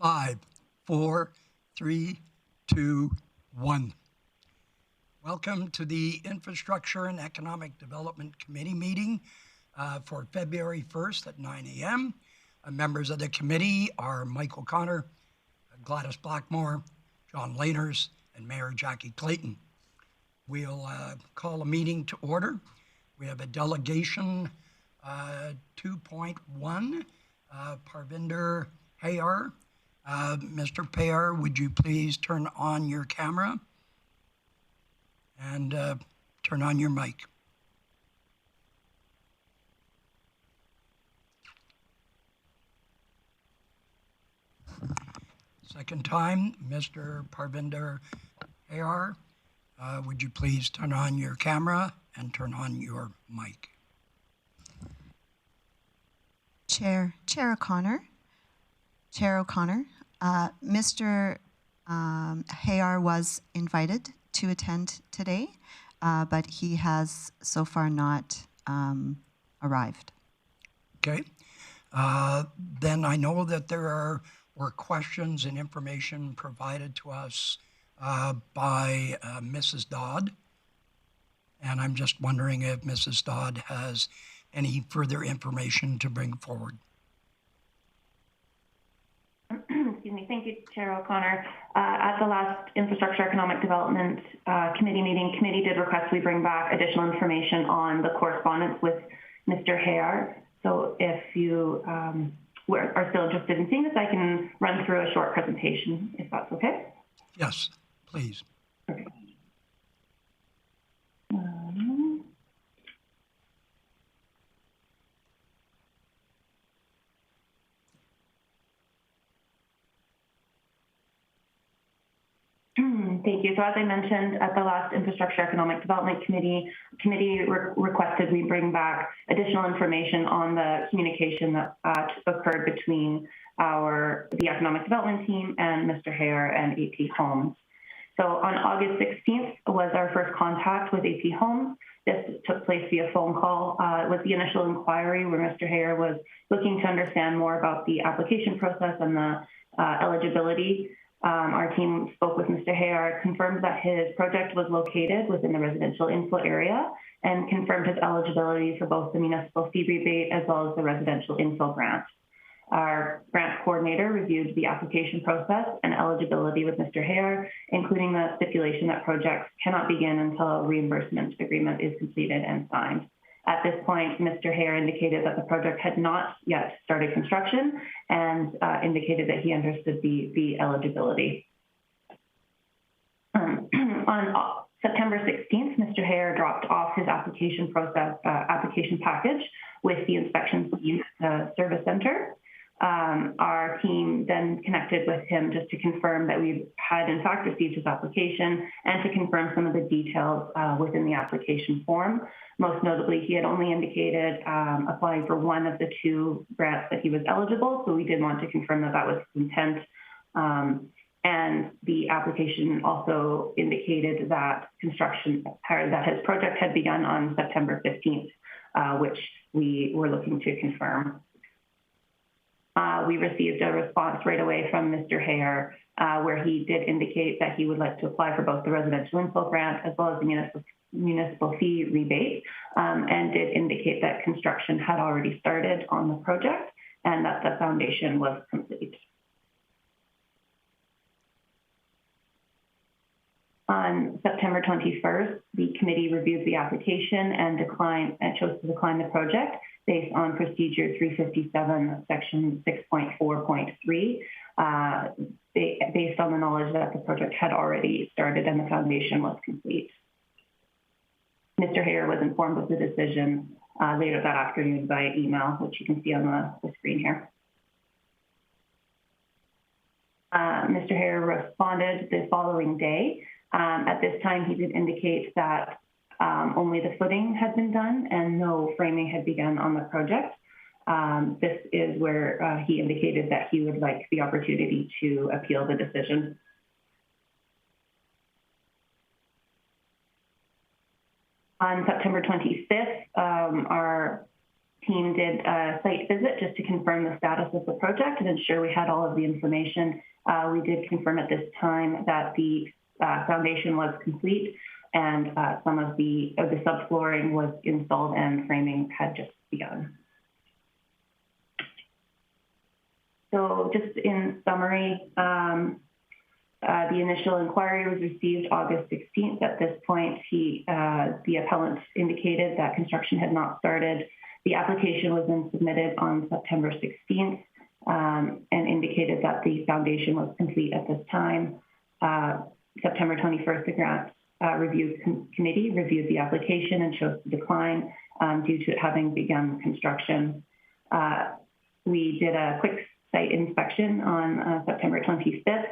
5, 4, 3, 2, 1. Welcome to the Infrastructure and Economic Development Committee meeting for February 1st at 9 a.m. Members of the committee are Mike O'Connor, Gladys Blackmore, John Laners, and Mayor Jackie Clayton. We'll call a meeting to order. We have a delegation 2.1, Parvinder Hayar. Mr. Payar, would you please turn on your camera and turn on your mic? Second time, Mr. Parvinder Hayar, would you please turn on your camera and turn on your mic? Chair O'Connor, Mr. Hayar was invited to attend today, but he has so far not arrived. Okay. Then I know that there were questions and information provided to us by Mrs. Dodd, and I'm just wondering if Mrs. Dodd has any further information to bring forward. Excuse me. Thank you, Chair O'Connor. At the last Infrastructure Economic Development Committee meeting, committee did request we bring back additional information on the correspondence with Mr. Hayar. So if you are still interested in seeing this, I can run through a short presentation, if that's okay. Yes, please. Okay. Thank you. So as I mentioned at the last Infrastructure Economic Development Committee, requested we bring back additional information on the communication that occurred between the Economic Development team and Mr. Hayar and AP Homes. So on August 16th was our first contact with AP Homes. This took place via phone call. It was the initial inquiry where Mr. Hayar was looking to understand more about the application process and the eligibility. Our team spoke with Mr. Hayar, confirmed that his project was located within the residential infill area, and confirmed his eligibility for both the municipal fee rebate as well as the residential infill grant. Our grant coordinator reviewed the application process and eligibility with Mr. Hayar, including the stipulation that projects cannot begin until a reimbursement agreement is completed and signed. At this point, Mr. Hayar indicated that the project had not yet started construction and indicated that he understood the eligibility. On September 16th, Mr. Hayar dropped off his application package with the inspection team at the service center. Our team then connected with him just to confirm that we had in fact received his application and to confirm some of the details within the application form. Most notably, he had only indicated applying for one of the two grants that he was eligible, so we did want to confirm that that was his intent. And the application also indicated that that his project had begun on September 15th, which we were looking to confirm. We received a response right away from Mr. Hayar, where he did indicate that he would like to apply for both the residential inflow grant as well as the municipal fee rebate, and did indicate that construction had already started on the project and that the foundation was complete. On September 21st, the committee reviewed the application and chose to decline the project based on Procedure 357, Section 6.4.3, based on the knowledge that the project had already started and the foundation was complete. Mr. Hayar was informed of the decision later that afternoon via email, which you can see on the screen here. Mr. Hayar responded the following day. At this time, he did indicate that only the footing had been done and no framing had begun on the project. This is where he indicated that he would like the opportunity to appeal the decision. On September 25th, our team did a site visit just to confirm the status of the project and ensure we had all of the information. We did confirm at this time that the foundation was complete and some of the subflooring was installed and framing had just begun. So just in summary, the initial inquiry was received August 16th. At this point, the appellant indicated that construction had not started. The application was then submitted on September 16th and indicated that the foundation was complete at this time. September 21st, the grant review committee reviewed the application and chose to decline due to it having begun construction. We did a quick site inspection on September 25th,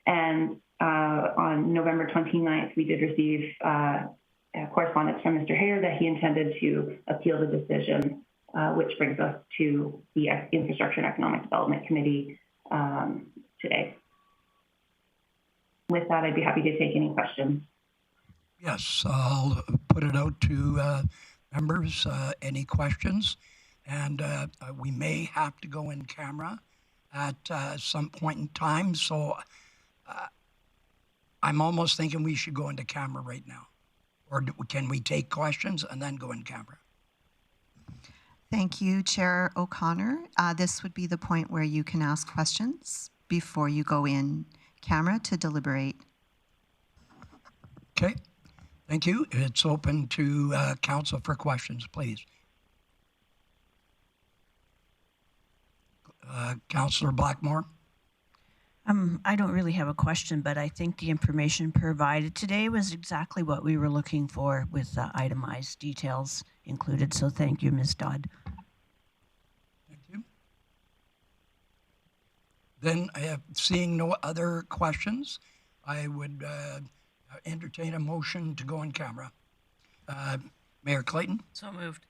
and on November 29th, we did receive correspondence from Mr. Hayer that he intended to appeal the decision, which brings us to the Infrastructure and Economic Development Committee today. With that, I'd be happy to take any questions. Yes, I'll put it out to members. Any questions? And we may have to go in camera at some point in time. So I'm almost thinking we should go into camera right now. Or can we take questions and then go in camera? Thank you, Chair O'Connor. This would be the point where you can ask questions before you go in camera to deliberate. Okay, thank you. It's open to council for questions, please. Councillor Blackmore. I don't really have a question, but I think the information provided today was exactly what we were looking for with itemized details included. So thank you, Ms. Dodd. Thank you. Then, seeing no other questions, I would entertain a motion to go in camera. Mayor Clayton? So moved.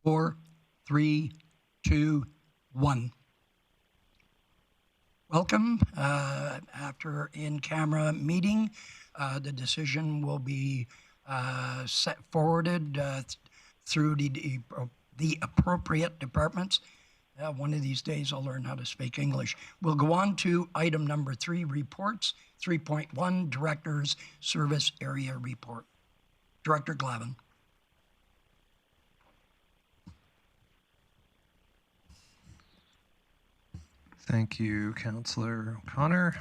4, 3, 2, 1. Welcome. After in-camera meeting, the decision will be forwarded through the appropriate departments. One of these days I'll learn how to speak English. We'll go on to item number 3, reports. 3.1, Director's Service Area Report. Director Glavin. Thank you, Councillor O'Connor.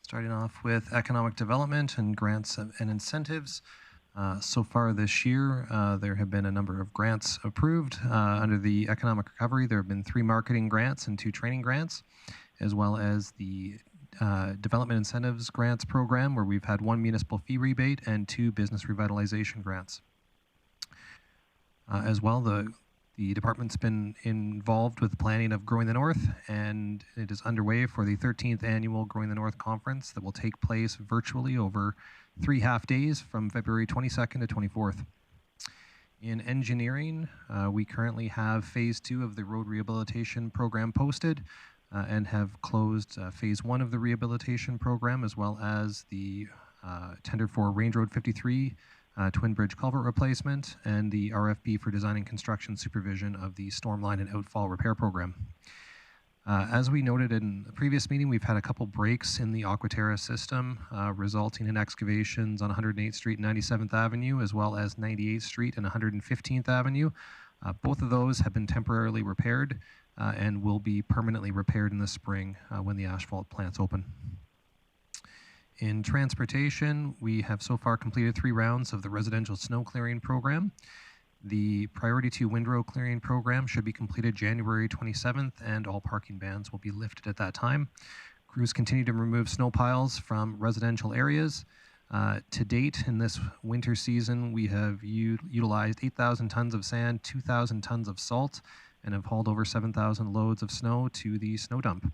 Starting off with economic development and grants and incentives. So far this year, there have been a number of grants approved. Under the economic recovery, there have been 3 marketing grants and 2 training grants, as well as the development incentives grants program, where we've had 1 municipal fee rebate and 2 business revitalization grants. As well, the department's been involved with planning of Growing the North, and it is underway for the 13th annual Growing the North conference that will take place virtually over 3 half days from February 22nd to 24th. In engineering, we currently have phase 2 of the road rehabilitation program posted and have closed phase 1 of the rehabilitation program, as well as the tender for Range Road 53 Twin Bridge culvert replacement, and the RFP for design and construction supervision of the storm line and outfall repair program. As we noted in the previous meeting, we've had a couple breaks in the Aquaterra system, resulting in excavations on 108th Street and 97th Avenue, as well as 98th Street and 115th Avenue. Both of those have been temporarily repaired and will be permanently repaired in the spring when the asphalt plants open. In transportation, we have so far completed 3 rounds of the residential snow clearing program. The Priority 2 windrow clearing program should be completed January 27th, and all parking bans will be lifted at that time. Crews continue to remove snow piles from residential areas. To date, in this winter season, we have utilized 8,000 tons of sand, 2,000 tons of salt, and have hauled over 7,000 loads of snow to the snow dump.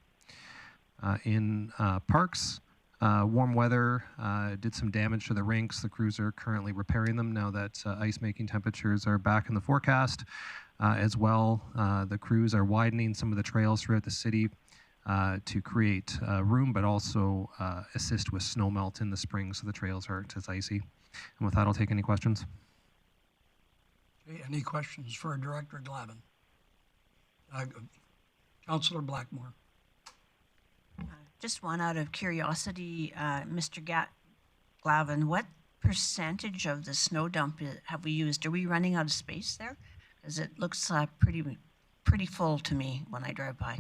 In parks, warm weather did some damage to the rinks. The crews are currently repairing them now that ice-making temperatures are back in the forecast. As well, the crews are widening some of the trails throughout the city to create room, but also assist with snow melt in the spring so the trails aren't as icy. And with that, I'll take any questions. Okay, any questions for Director Glavin? Councillor Blackmore. Just one out of curiosity, Mr. Glavin, what percentage of the snow dump have we used? Are we running out of space there? Because it looks pretty full to me when I drive by.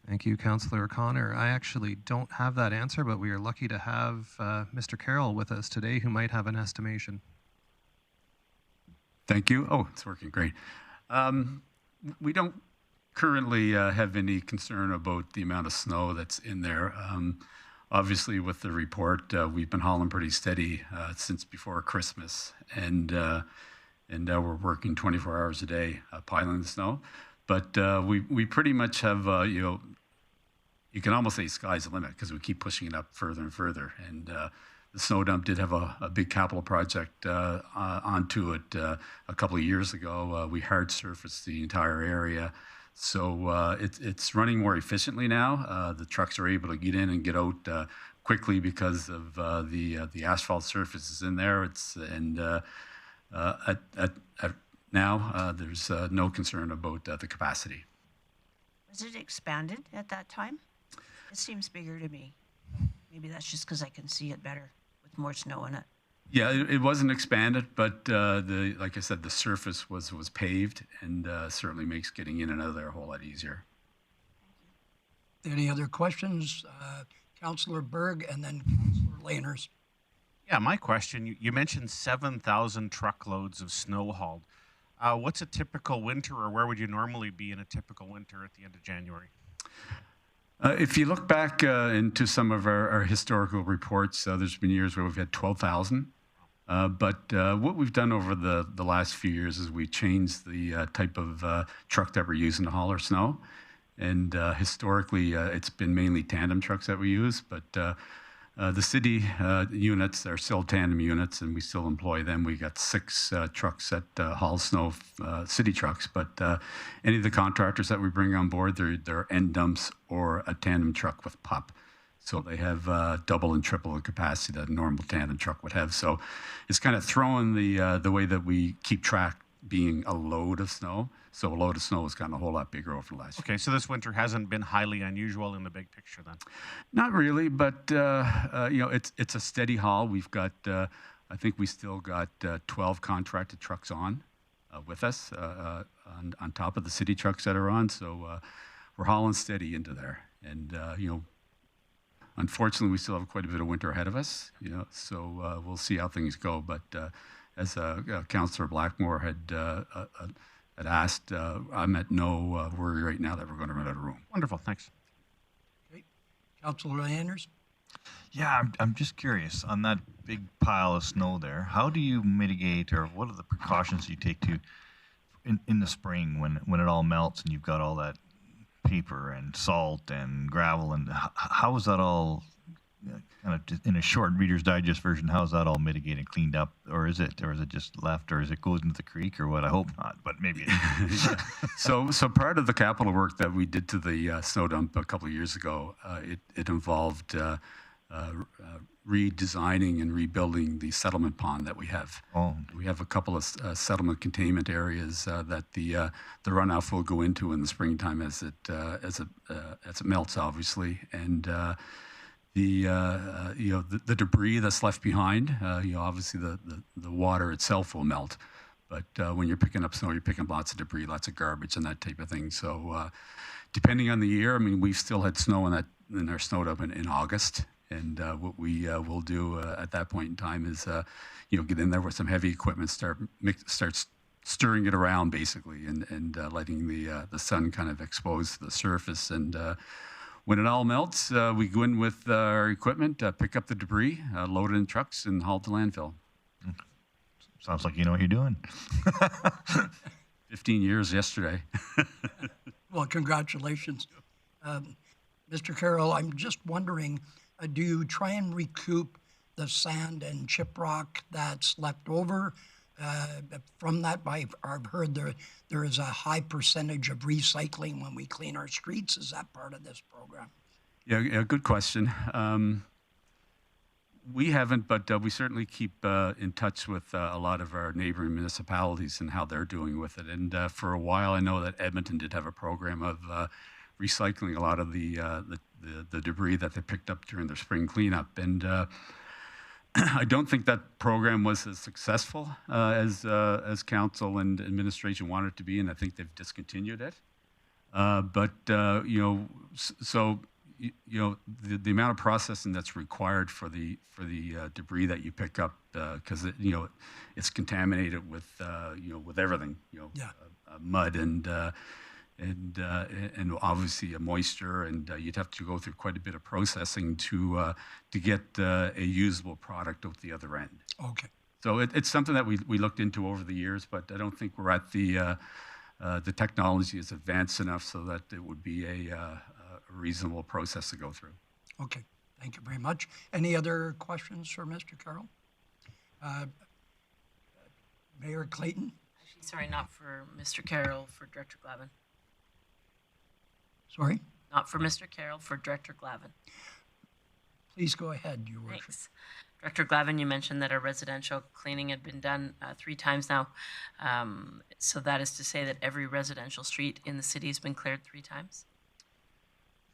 Thank you, Councillor O'Connor. I actually don't have that answer, but we are lucky to have Mr. Carroll with us today, who might have an estimation. Thank you. Oh, it's working great. We don't currently have any concern about the amount of snow that's in there. Obviously, with the report, we've been hauling pretty steady since before Christmas, and we're working 24 hours a day piling the snow. But we pretty much have, you can almost say sky's the limit because we keep pushing it up further and further. And the snow dump did have a big capital project onto it a couple of years ago. We hard surfaced the entire area. So it's running more efficiently now. The trucks are able to get in and get out quickly because of the asphalt surfaces in there. Now there's no concern about the capacity. Was it expanded at that time? It seems bigger to me. Maybe that's just because I can see it better with more snow in it. Yeah, it wasn't expanded, but like I said, the surface was paved, and certainly makes getting in and out of there a whole lot easier. Any other questions? Councillor Berg and then Councillor Lainers. Yeah, my question, you mentioned 7,000 truckloads of snow hauled. What's a typical winter, or where would you normally be in a typical winter at the end of January? If you look back into some of our historical reports, there's been years where we've had 12,000. But what we've done over the last few years is we changed the type of truck that we're using to haul our snow. And historically, it's been mainly tandem trucks that we use. But The city units are still tandem units, and we still employ them. We got 6 trucks that haul snow, city trucks. But any of the contractors that we bring on board, they're end dumps or a tandem truck with pup. So they have double and triple the capacity that a normal tandem truck would have. So it's kind of throwing the way that we keep track being a load of snow. So a load of snow has gotten a whole lot bigger over the last year. Okay, so this winter hasn't been highly unusual in the big picture then? Not really, but it's a steady haul. We've got, I think we still got 12 contracted trucks on with us on top of the city trucks that are on. So we're hauling steady into there, and unfortunately, we still have quite a bit of winter ahead of us. So we'll see how things go. But as Councillor Blackmore had asked, I'm at no worry right now that we're going to run out of room. Wonderful, thanks. Okay. Councillor Anders? Yeah, I'm just curious on that big pile of snow there. How do you mitigate, or what are the precautions you take to in the spring when it all melts and you've got all that paper and salt and gravel, and how is that all kind of just in a short Reader's Digest version? How is that all mitigated, cleaned up, or is it just left, or is it goes into the creek, or what? I hope not, but maybe. So part of the capital work that we did to the snow dump a couple of years ago, it involved redesigning and rebuilding the settlement pond that we have. Oh. We have a couple of settlement containment areas that the runoff will go into in the springtime as it melts, obviously, and the debris that's left behind. Obviously the water itself will melt, but when you're picking up snow, you're picking up lots of debris, lots of garbage, and that type of thing. So depending on the year, I mean, we've still had snow in our snow dump in August. And what we will do at that point in time is, get in there with some heavy equipment, start stirring it around basically, and letting the sun kind of expose the surface. And when it all melts, we go in with our equipment, pick up the debris, load it in trucks, and haul to landfill. Sounds like you know what you're doing. 15 years yesterday. Well, congratulations. Mr. Carroll, I'm just wondering, do you try and recoup the sand and chiprock that's left over from that? I've heard there is a high percentage of recycling when we clean our streets. Is that part of this program? Yeah, good question. We haven't, but we certainly keep in touch with a lot of our neighboring municipalities and how they're doing with it. And for a while, I know that Edmonton did have a program of recycling a lot of the debris that they picked up during their spring cleanup. And I don't think that program was as successful as council and administration wanted it to be, and I think they've discontinued it. The amount of processing that's required for the debris that you pick up, because it's contaminated with everything, mud and obviously a moisture, and you'd have to go through quite a bit of processing to get a usable product out the other end. Okay. So it's something that we looked into over the years, but I don't think we're at the technology is advanced enough so that it would be a reasonable process to go through. Okay, thank you very much. Any other questions for Mr. Carroll? Mayor Clayton? Actually, sorry, not for Mr. Carroll, for Director Glavin. Sorry? Not for Mr. Carroll, for Director Glavin. Please go ahead, Your Worship. Thanks. Director Glavin, you mentioned that our residential cleaning had been done 3 times now. So that is to say that every residential street in the city has been cleared 3 times?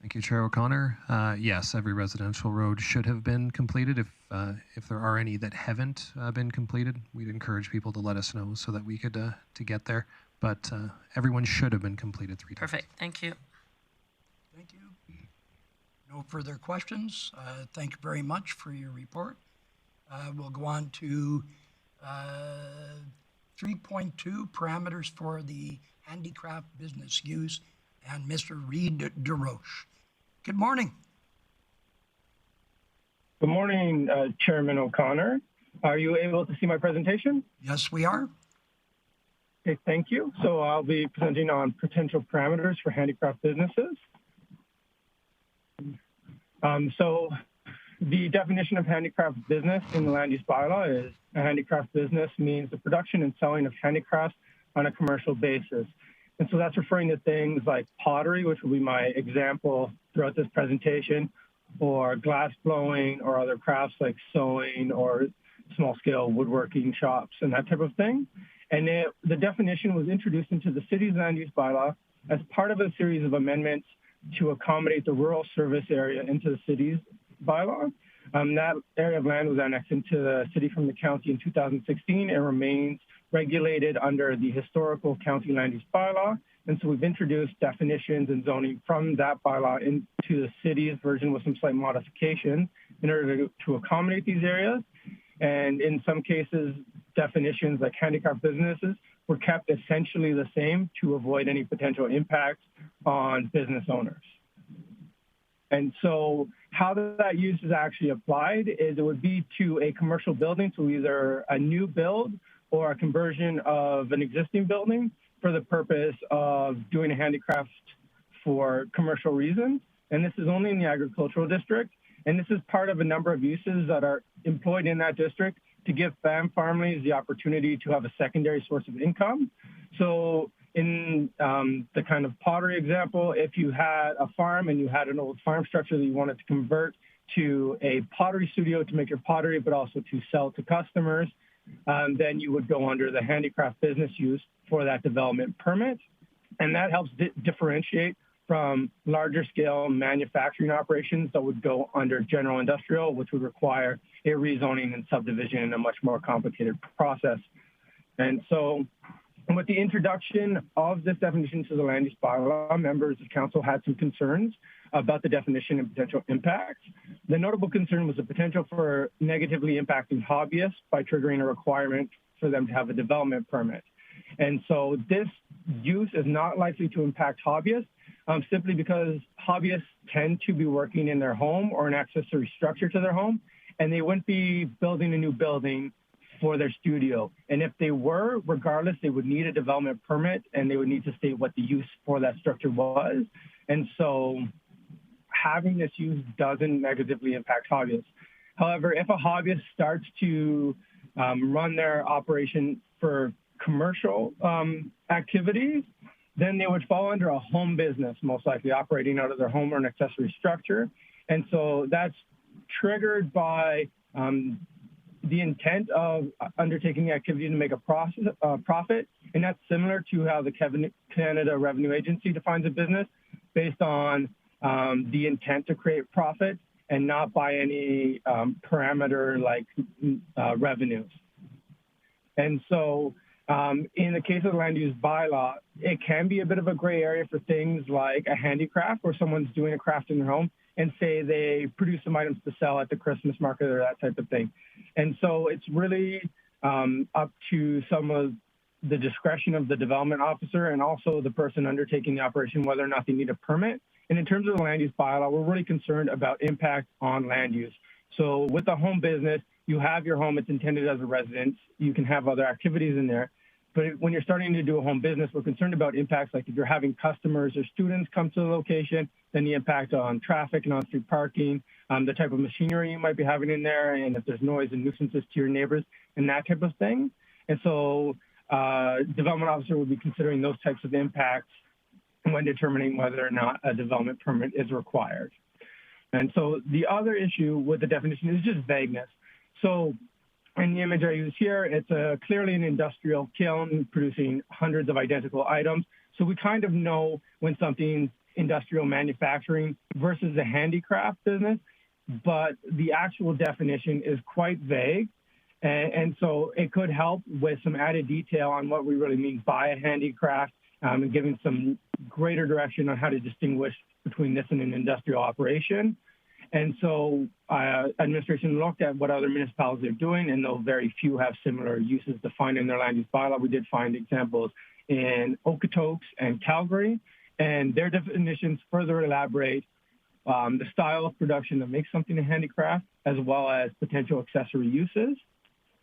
Thank you, Chair O'Connor. Yes, every residential road should have been completed. If there are any that haven't been completed, we'd encourage people to let us know so that we could to get there. But everyone should have been completed 3 times. Perfect. Thank you. Thank you. No further questions. Thank you very much for your report. We'll go on to 3.2, parameters for the handicraft business use, and Mr. Reed DeRoche. Good morning. Good morning, Chairman O'Connor. Are you able to see my presentation? Yes, we are. Okay, thank you. So I'll be presenting on potential parameters for handicraft businesses. So the definition of handicraft business in the land use bylaw is a handicraft business means the production and selling of handicrafts on a commercial basis. And so that's referring to things like pottery, which will be my example throughout this presentation, or glass blowing, or other crafts like sewing or small-scale woodworking shops and that type of thing. And the definition was introduced into the city's land use bylaw as part of a series of amendments to accommodate the rural service area into the city's bylaw. That area of land was annexed into the city from the county in 2016 and remains regulated under the historical county land use bylaw. And so we've introduced definitions and zoning from that bylaw into the city's version with some slight modifications in order to accommodate these areas. And in some cases, definitions like handicraft businesses were kept essentially the same to avoid any potential impacts on business owners. And so how that use is actually applied is it would be to a commercial building, so either a new build or a conversion of an existing building for the purpose of doing a handicraft for commercial reasons. And this is only in the agricultural district. And this is part of a number of uses that are employed in that district to give families the opportunity to have a secondary source of income. So in the kind of pottery example, if you had a farm and you had an old farm structure that you wanted to convert to a pottery studio to make your pottery, but also to sell to customers, then you would go under the handicraft business use for that development permit. And that helps differentiate from larger scale manufacturing operations that would go under general industrial, which would require a rezoning and subdivision in a much more complicated process. And so with the introduction of this definition to the land use bylaw, members of council had some concerns about the definition and potential impacts. The notable concern was the potential for negatively impacting hobbyists by triggering a requirement for them to have a development permit. And so this use is not likely to impact hobbyists simply because hobbyists tend to be working in their home or an accessory structure to their home, and they wouldn't be building a new building for their studio. And if they were, regardless, they would need a development permit and they would need to state what the use for that structure was. And so having this use doesn't negatively impact hobbyists. However, if a hobbyist starts to run their operation for commercial activities, then they would fall under a home business, most likely operating out of their home or an accessory structure. And so that's triggered by the intent of undertaking the activity to make a profit. And that's similar to how the Canada Revenue Agency defines a business based on the intent to create profit and not by any parameter like revenues. And so in the case of the land use bylaw, it can be a bit of a gray area for things like a handicraft where someone's doing a craft in their home and say they produce some items to sell at the Christmas market or that type of thing. And so it's really up to some of the discretion of the development officer and also the person undertaking the operation whether or not they need a permit. And in terms of the land use bylaw, we're really concerned about impact on land use. So with a home business, you have your home, it's intended as a residence, you can have other activities in there. But when you're starting to do a home business, we're concerned about impacts like if you're having customers or students come to the location, then the impact on traffic and on-street parking, the type of machinery you might be having in there, and if there's noise and nuisances to your neighbors, and that type of thing. And so development officer will be considering those types of impacts when determining whether or not a development permit is required. And so the other issue with the definition is just vagueness. So in the image I use here, it's clearly an industrial kiln producing hundreds of identical items. So we kind of know when something's industrial manufacturing versus a handicraft business, but the actual definition is quite vague. And so it could help with some added detail on what we really mean by a handicraft and giving some greater direction on how to distinguish between this and an industrial operation. And so administration looked at what other municipalities are doing, and though very few have similar uses defined in their land use bylaw, we did find examples in Okotoks and Calgary, and their definitions further elaborate the style of production that makes something a handicraft, as well as potential accessory uses.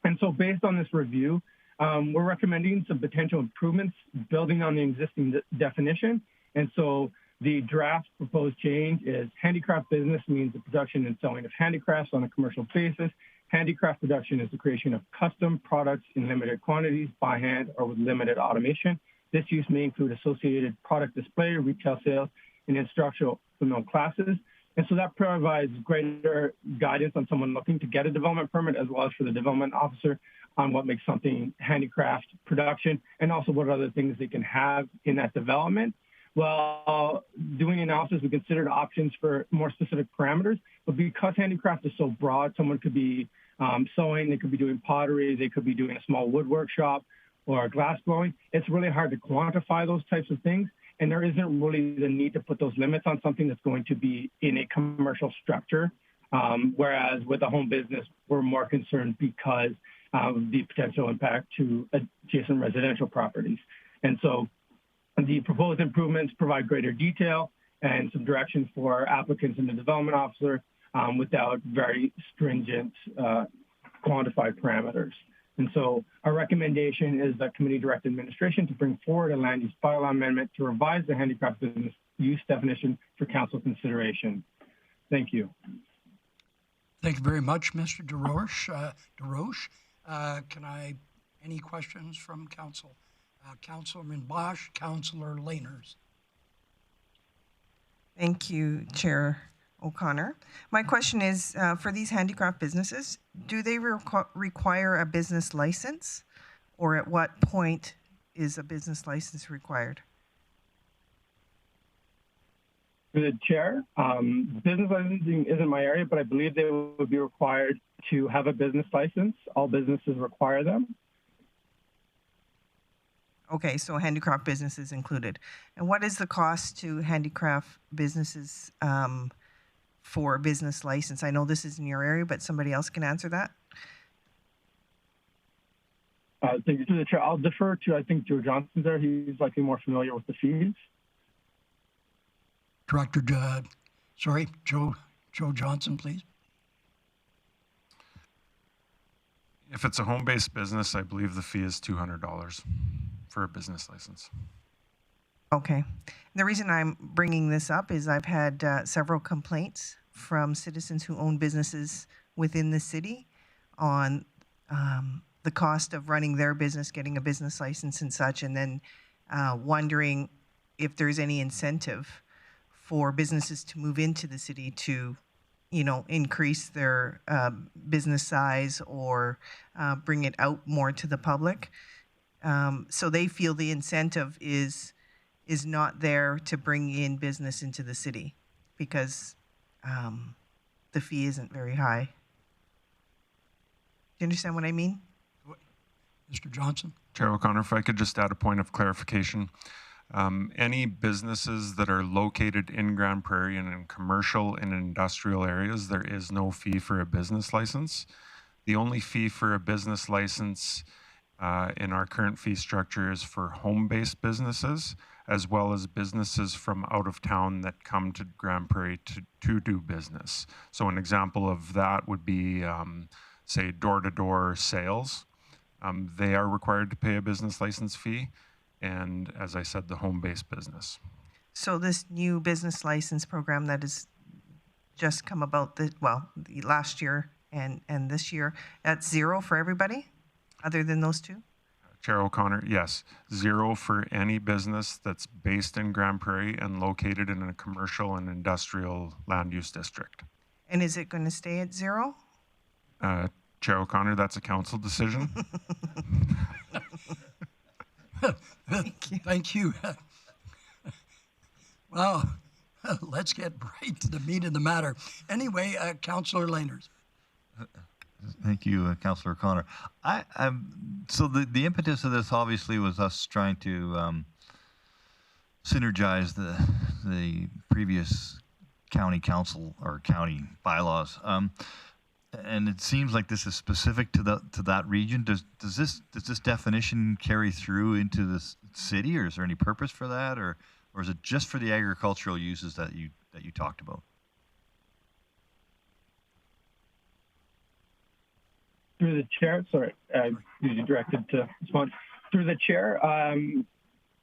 And so based on this review, we're recommending some potential improvements building on the existing definition. And so The draft proposed change is handicraft business means the production and selling of handicrafts on a commercial basis. Handicraft production is the creation of custom products in limited quantities by hand or with limited automation. This use may include associated product display, retail sales, and instructional classes. And so that provides greater guidance on someone looking to get a development permit, as well as for the development officer on what makes something handicraft production, and also what other things they can have in that development. Well, doing analysis, we considered options for more specific parameters, but because handicraft is so broad, someone could be sewing, they could be doing pottery, they could be doing a small woodwork shop or glass blowing. It's really hard to quantify those types of things, and there isn't really the need to put those limits on something that's going to be in a commercial structure, whereas with a home business, we're more concerned because of the potential impact to adjacent residential properties. And so the proposed improvements provide greater detail and some direction for applicants and the development officer without very stringent quantified parameters. And so our recommendation is that committee direct administration to bring forward a land use bylaw amendment to revise the handicraft business use definition for council consideration. Thank you. Thank you very much, Mr. DeRoche. Any questions from council? Councilman Bosch, Councilor Lainers. Thank you, Chair O'Connor. My question is, for these handicraft businesses, do they require a business license, or at what point is a business license required? Through the chair, business licensing isn't my area, but I believe they would be required to have a business license. All businesses require them. Okay, so handicraft businesses included. And what is the cost to handicraft businesses for a business license? I know this is in your area, but somebody else can answer that. Thank you, through the chair. I'll defer to, I think, Joe Johnson's there. He's likely more familiar with the fees. Director, Joe Johnson, please. If it's a home-based business, I believe the fee is $200 for a business license. Okay. The reason I'm bringing this up is I've had several complaints from citizens who own businesses within the city on the cost of running their business, getting a business license and such, and then wondering if there's any incentive for businesses to move into the city to, you know, increase their business size or bring it out more to the public. So they feel the incentive is not there to bring in business into the city because the fee isn't very high. Do you understand what I mean? Mr. Johnson? Chair O'Connor, if I could just add a point of clarification. Any businesses that are located in Grande Prairie and in commercial and industrial areas, there is no fee for a business license. The only fee for a business license in our current fee structure is for home-based businesses, as well as businesses from out of town that come to Grande Prairie to do business. So an example of that would be, say, door-to-door sales. They are required to pay a business license fee. And as I said, the home-based business. So this new business license program that has just come about, the last year and this year, that's zero for everybody other than those two? Chair O'Connor, yes. Zero for any business that's based in Grande Prairie and located in a commercial and industrial land use district. And is it going to stay at zero? Chair O'Connor, that's a council decision. Thank you. Well, let's get right to the meat of the matter. Anyway, Councillor Lainers. Thank you, Councillor O'Connor. So the impetus of this obviously was us trying to synergize the previous county council or county bylaws. And it seems like this is specific to that region. Does this definition carry through into the city, or is there any purpose for that, or is it just for the agricultural uses that you talked about? Through the chair, sorry, usually directed to respond. Through the chair,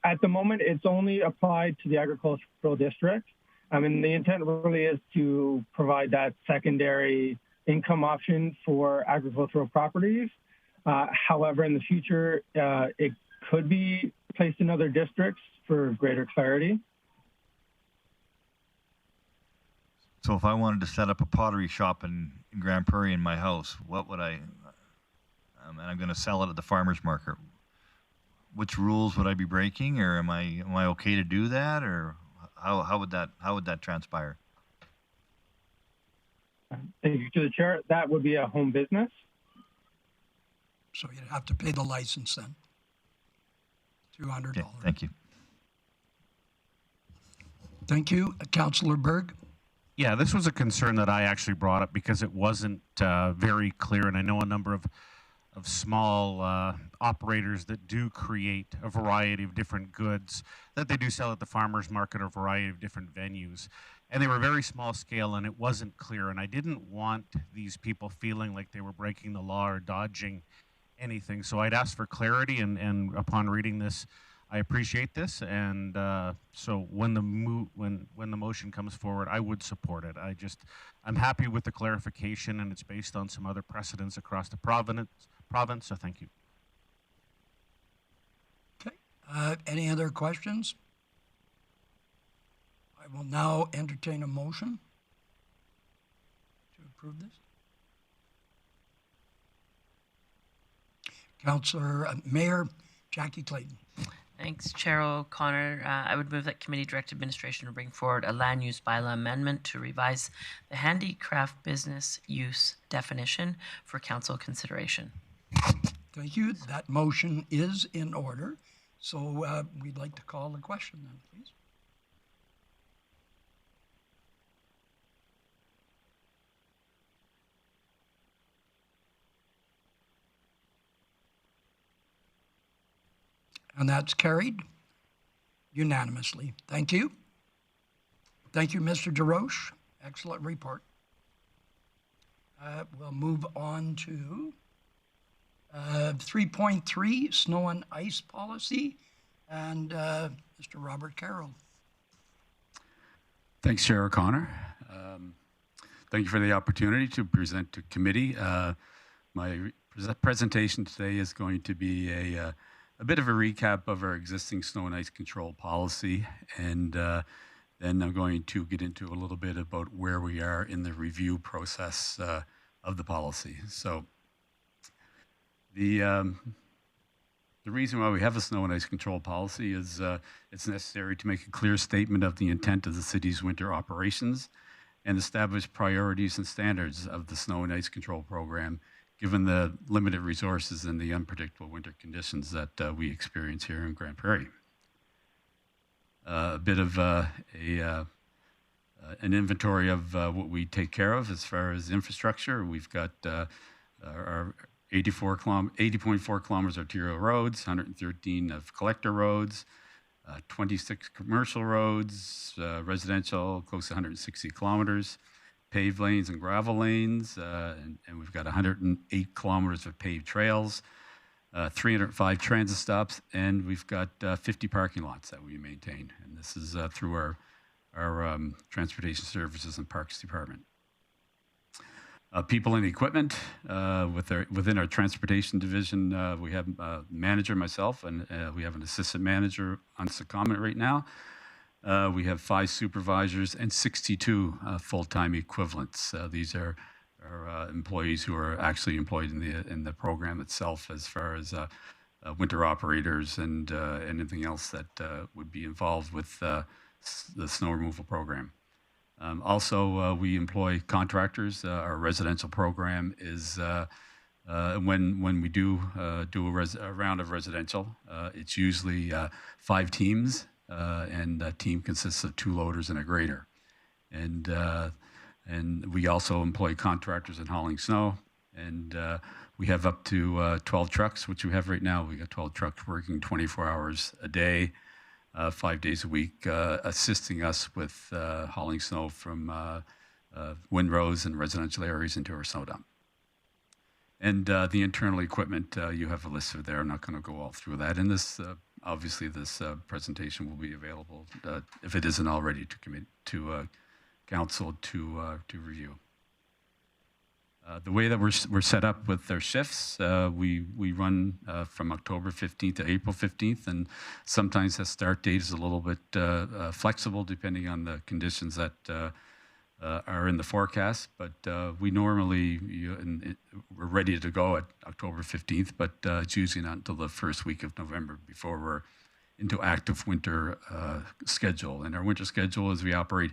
at the moment, it's only applied to the agricultural district. I mean, the intent really is to provide that secondary income option for agricultural properties. However, in the future, it could be placed in other districts for greater clarity. So if I wanted to set up a pottery shop in Grande Prairie in my house, what would and I'm going to sell it at the farmer's market. Which rules would I be breaking, or am I okay to do that, or how would that transpire? Thank you to the chair. That would be a home business. So you'd have to pay the license then. $200. Okay, thank you. Thank you. Councillor Berg. Yeah, this was a concern that I actually brought up because it wasn't very clear, and I know a number of small operators that do create a variety of different goods that they do sell at the farmers market or a variety of different venues. And they were very small scale, and it wasn't clear. And I didn't want these people feeling like they were breaking the law or dodging anything. So I'd ask for clarity, and upon reading this, I appreciate this. And so when the motion comes forward, I would support it. I'm happy with the clarification, and it's based on some other precedents across the province. So thank you. Okay. Any other questions? I will now entertain a motion to approve this. Councillor Mayor Jackie Clayton. Thanks, Chair O'Connor. I would move that committee direct administration to bring forward a land use bylaw amendment to revise the handicraft business use definition for council consideration. Thank you. That motion is in order. So we'd like to call the question then, please. And that's carried unanimously. Thank you. Thank you, Mr. DeRoche. Excellent report. We'll move on to 3.3, snow and ice policy, and Mr. Robert Carroll. Thanks, Chair O'Connor. Thank you for the opportunity to present to committee. My presentation today is going to be a bit of a recap of our existing snow and ice control policy, and then I'm going to get into a little bit about where we are in the review process of the policy. So the reason why we have a snow and ice control policy is it's necessary to make a clear statement of the intent of the city's winter operations and establish priorities and standards of the snow and ice control program, given the limited resources and the unpredictable winter conditions that we experience here in Grande Prairie. A bit of an inventory of what we take care of as far as infrastructure. We've got our 80.4 kilometers arterial roads, 113 of collector roads, 26 commercial roads, residential close to 160 kilometers, paved lanes and gravel lanes, and we've got 108 kilometers of paved trails, 305 transit stops, and we've got 50 parking lots that we maintain. And this is through our Transportation Services and Parks Department. People and equipment, within our transportation division, we have a manager, myself, and we have an assistant manager on secondment right now. We have 5 supervisors and 62 full-time equivalents. These are employees who are actually employed in the program itself, as far as winter operators and anything else that would be involved with the snow removal program. Also, we employ contractors. Our residential program is when we do a round of residential, it's usually 5 teams. And that team consists of 2 loaders and a grader. And we also employ contractors in hauling snow. And we have up to 12 trucks, which we have right now. We got 12 trucks working 24 hours a day, 5 days a week, assisting us with hauling snow from windrows and residential areas into our snow dump. And the internal equipment, you have a list of there. I'm not going to go all through that. In this obviously this presentation will be available if it isn't already to council to review. The way that we're set up with our shifts, we run from October 15th to April 15th, and sometimes the start date is a little bit flexible depending on the conditions that are in the forecast. But we normally, we're ready to go at October 15th, but it's usually not until the first week of November before we're into active winter schedule. And our winter schedule is we operate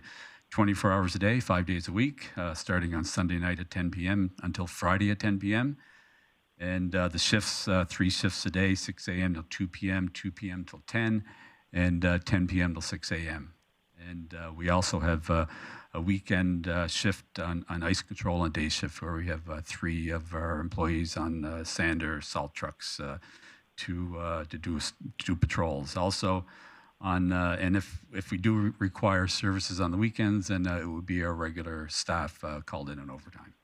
24 hours a day, 5 days a week, starting on Sunday night at 10 p.m. until Friday at 10 p.m. And the shifts, 3 shifts a day, 6 a.m. till 2 p.m., 2 p.m. till 10, and 10 p.m. till 6 a.m. And we also have a weekend shift on ice control on day shift, where we have 3 of our employees on sander, salt trucks to do patrols. Also, and if we do require services on the weekends, then it would be our regular staff called in on overtime.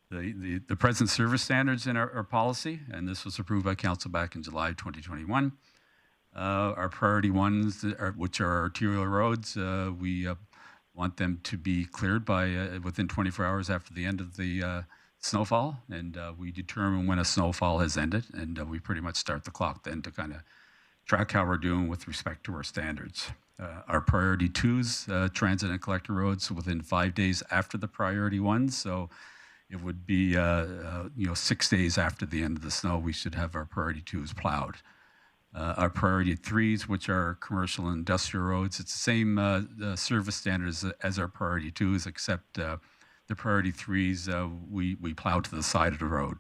The present service standards in our policy, and this was approved by council back in July 2021. Our priority ones, which are arterial roads, we want them to be cleared by within 24 hours after the end of the snowfall, and we determine when a snowfall has ended, and we pretty much start the clock then to kind of track how we're doing with respect to our standards. Our priority 2s, transit and collector roads, within 5 days after the priority 1s, so it would be 6 days after the end of the snow, we should have our priority 2s plowed. Our priority 3s, which are commercial and industrial roads, it's the same service standards as our priority 2s, except the priority 3s, we plow to the side of the road.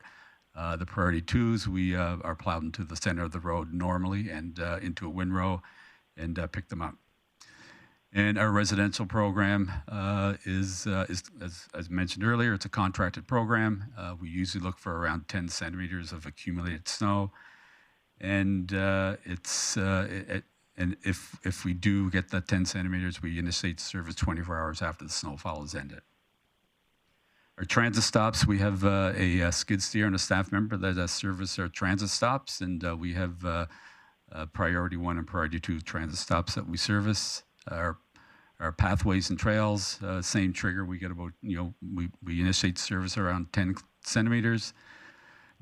The priority 2s, we are plowed into the center of the road normally and into a windrow and pick them up. And our residential program is as mentioned earlier, it's a contracted program. We usually look for around 10 centimeters of accumulated snow. And and if we do get that 10 centimeters, we initiate service 24 hours after the snowfall has ended. Our transit stops, we have a skid steer and a staff member that service our transit stops, and we have priority 1 and priority 2 transit stops that we service. Our pathways and trails, same trigger. We get about, we initiate service around 10 centimeters.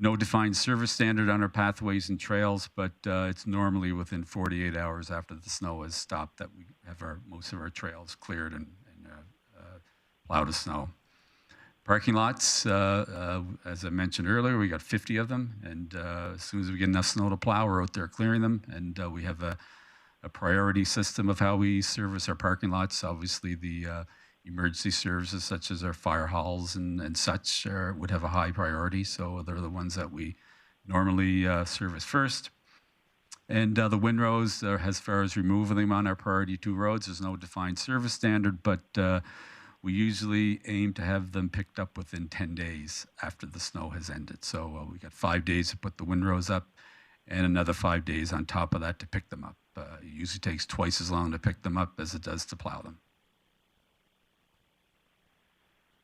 No defined service standard on our pathways and trails, but it's normally within 48 hours after the snow has stopped that we have most of our trails cleared and plowed of snow. Parking lots, as I mentioned earlier, we got 50 of them, and as soon as we get enough snow to plow, we're out there clearing them, and we have a priority system of how we service our parking lots. Obviously, the emergency services such as our fire halls and such would have a high priority, so they're the ones that we normally service first. And the windrows, as far as removing them on our priority 2 roads, there's no defined service standard, but we usually aim to have them picked up within 10 days after the snow has ended. So we got 5 days to put the windrows up and another 5 days on top of that to pick them up. It usually takes twice as long to pick them up as it does to plow them.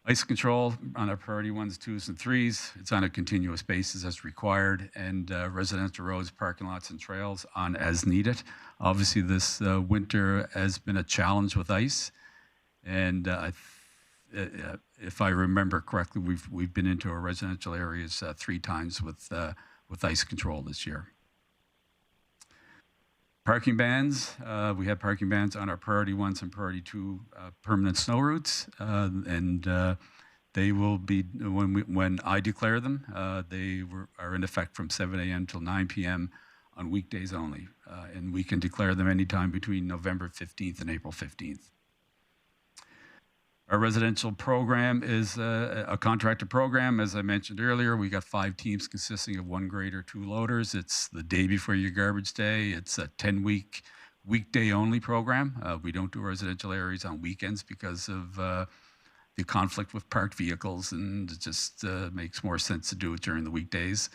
Ice control on our priority 1s, 2s, and 3s, it's on a continuous basis as required, and residential roads, parking lots, and trails on as needed. Obviously, this winter has been a challenge with ice, and if I remember correctly, we've been into our residential areas 3 times with ice control this year. Parking bans, we have parking bans on our priority 1s and priority 2 permanent snow routes, and they will be, when I declare them, they are in effect from 7 a.m. till 9 p.m. on weekdays only, and we can declare them anytime between November 15th and April 15th. Our residential program is a contracted program. As I mentioned earlier, we got 5 teams consisting of 1 grader, 2 loaders. It's the day before your garbage day. It's a 10-week, weekday-only program. We don't do residential areas on weekends because of the conflict with parked vehicles, and it just makes more sense to do it during the weekdays.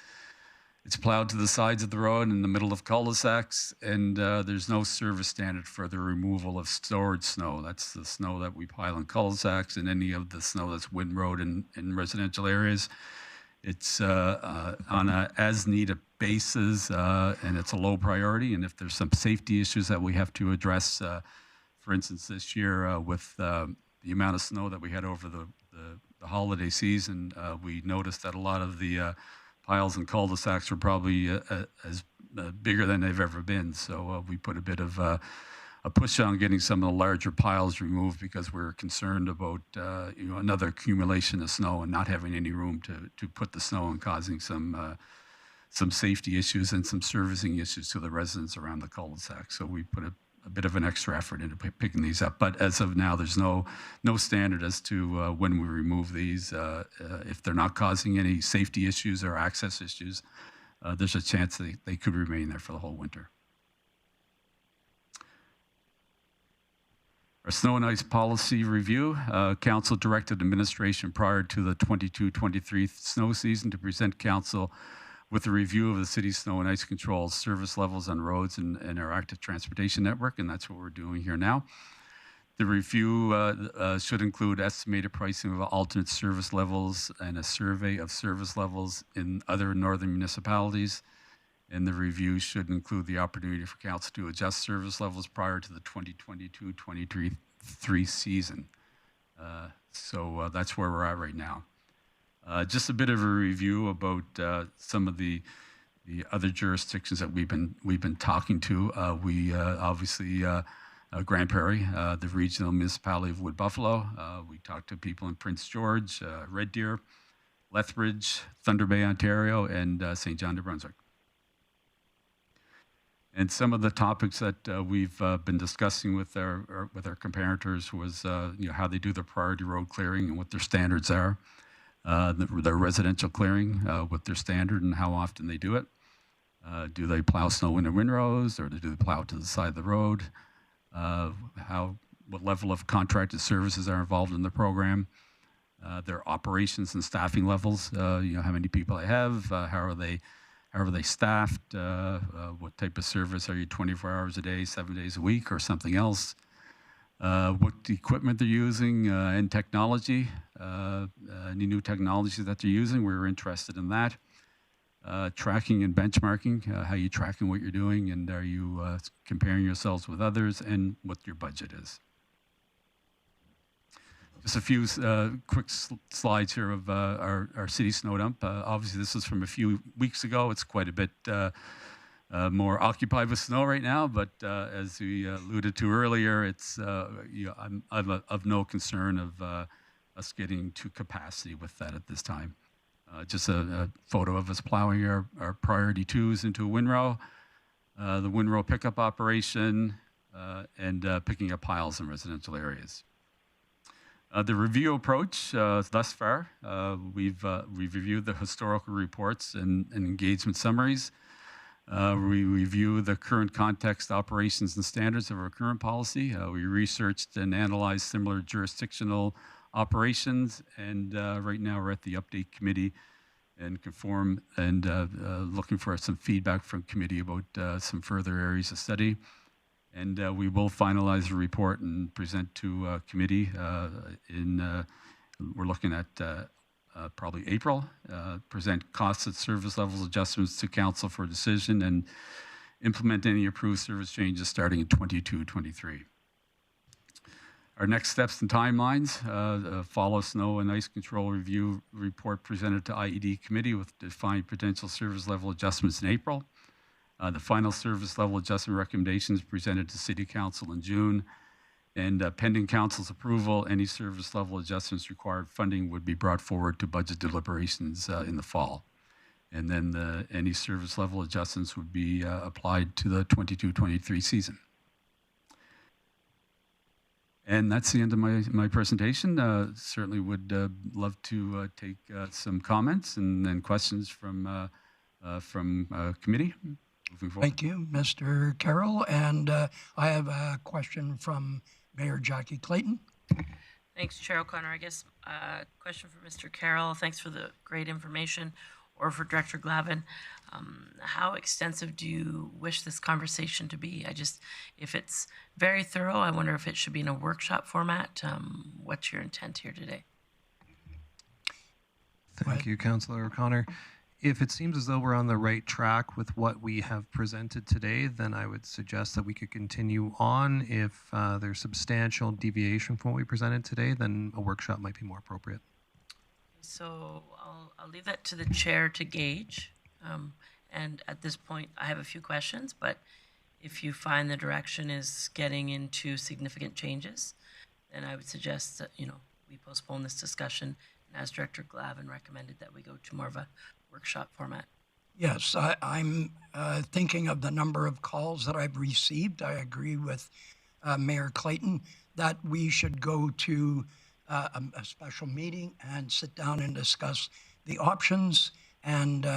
It's plowed to the sides of the road in the middle of cul-de-sacs, and there's no service standard for the removal of stored snow. That's the snow that we pile in cul-de-sacs and any of the snow that's windrowed in residential areas. It's on a as-needed basis, and it's a low priority. And if there's some safety issues that we have to address, for instance, this year with the amount of snow that we had over the holiday season, we noticed that a lot of the piles and cul-de-sacs were probably as bigger than they've ever been. So we put a bit of a push on getting some of the larger piles removed because we're concerned about another accumulation of snow and not having any room to put the snow and causing some safety issues and some servicing issues to the residents around the cul-de-sac. So we put a bit of an extra effort into picking these up. But as of now, there's no standard as to when we remove these. If they're not causing any safety issues or access issues, there's a chance they could remain there for the whole winter. Our snow and ice policy review. Council directed administration prior to the 22-23 snow season to present council with a review of the city's snow and ice control service levels on roads and our active transportation network, and that's what we're doing here now. The review should include estimated pricing of alternate service levels and a survey of service levels in other northern municipalities. And the review should include the opportunity for council to adjust service levels prior to the 2022-23 season. So that's where we're at right now. Just a bit of a review about some of the other jurisdictions that we've been talking to. We obviously Grande Prairie, the regional municipality of Wood Buffalo. We talked to people in Prince George, Red Deer, Lethbridge, Thunder Bay, Ontario, and St. John, New Brunswick. And some of the topics that we've been discussing with our comparators was how they do their priority road clearing and what their standards are. Their residential clearing, what their standard and how often they do it. Do they plow snow in the windrows, or do they plow to the side of the road? What level of contracted services are involved in the program? Their operations and staffing levels. How many people they have? How are they staffed? What type of service are you? 24 hours a day, 7 days a week, or something else? What equipment they're using and technology, any new technology that they're using. We're interested in that. Tracking and benchmarking, how you tracking what you're doing, and are you comparing yourselves with others, and what your budget is. Just a few quick slides here of our city snow dump. Obviously, this is from a few weeks ago. It's quite a bit more occupied with snow right now, but as we alluded to earlier, it's I'm of no concern of us getting to capacity with that at this time. Just a photo of us plowing our priority 2s into a windrow, the windrow pickup operation, and picking up piles in residential areas. The review approach thus far, we've reviewed the historical reports and engagement summaries. We review the current context, operations, and standards of our current policy. We researched and analyzed similar jurisdictional operations, and right now we're at the update committee and conform and looking for some feedback from committee about some further areas of study. And we will finalize the report and present to committee we're looking at probably April, present costs and service levels adjustments to council for decision, and implement any approved service changes starting in 22-23. Our next steps and timelines, follow snow and ice control review report presented to IED committee with defined potential service level adjustments in April. The final service level adjustment recommendations presented to City Council in June. And pending Council's approval, any service level adjustments required funding would be brought forward to budget deliberations in the fall. And then any service level adjustments would be applied to the 22-23 season. And that's the end of my presentation. Certainly would love to take some comments and questions from committee. Thank you, Mr. Carroll. And I have a question from Mayor Jackie Clayton. Thanks, Chair O'Connor. I guess a question for Mr. Carroll. Thanks for the great information. Or for Director Glavin, how extensive do you wish this conversation to be? If it's very thorough, I wonder if it should be in a workshop format. What's your intent here today? Thank you, Councillor O'Connor. If it seems as though we're on the right track with what we have presented today, then I would suggest that we could continue on. If there's substantial deviation from what we presented today, then a workshop might be more appropriate. So I'll leave that to the chair to gauge. And at this point, I have a few questions, but if you find the direction is getting into significant changes, then I would suggest that, we postpone this discussion. And as Director Glavin recommended, that we go to more of a workshop format. Yes, I'm thinking of the number of calls that I've received. I agree with Mayor Clayton that we should go to a special meeting and sit down and discuss the options, and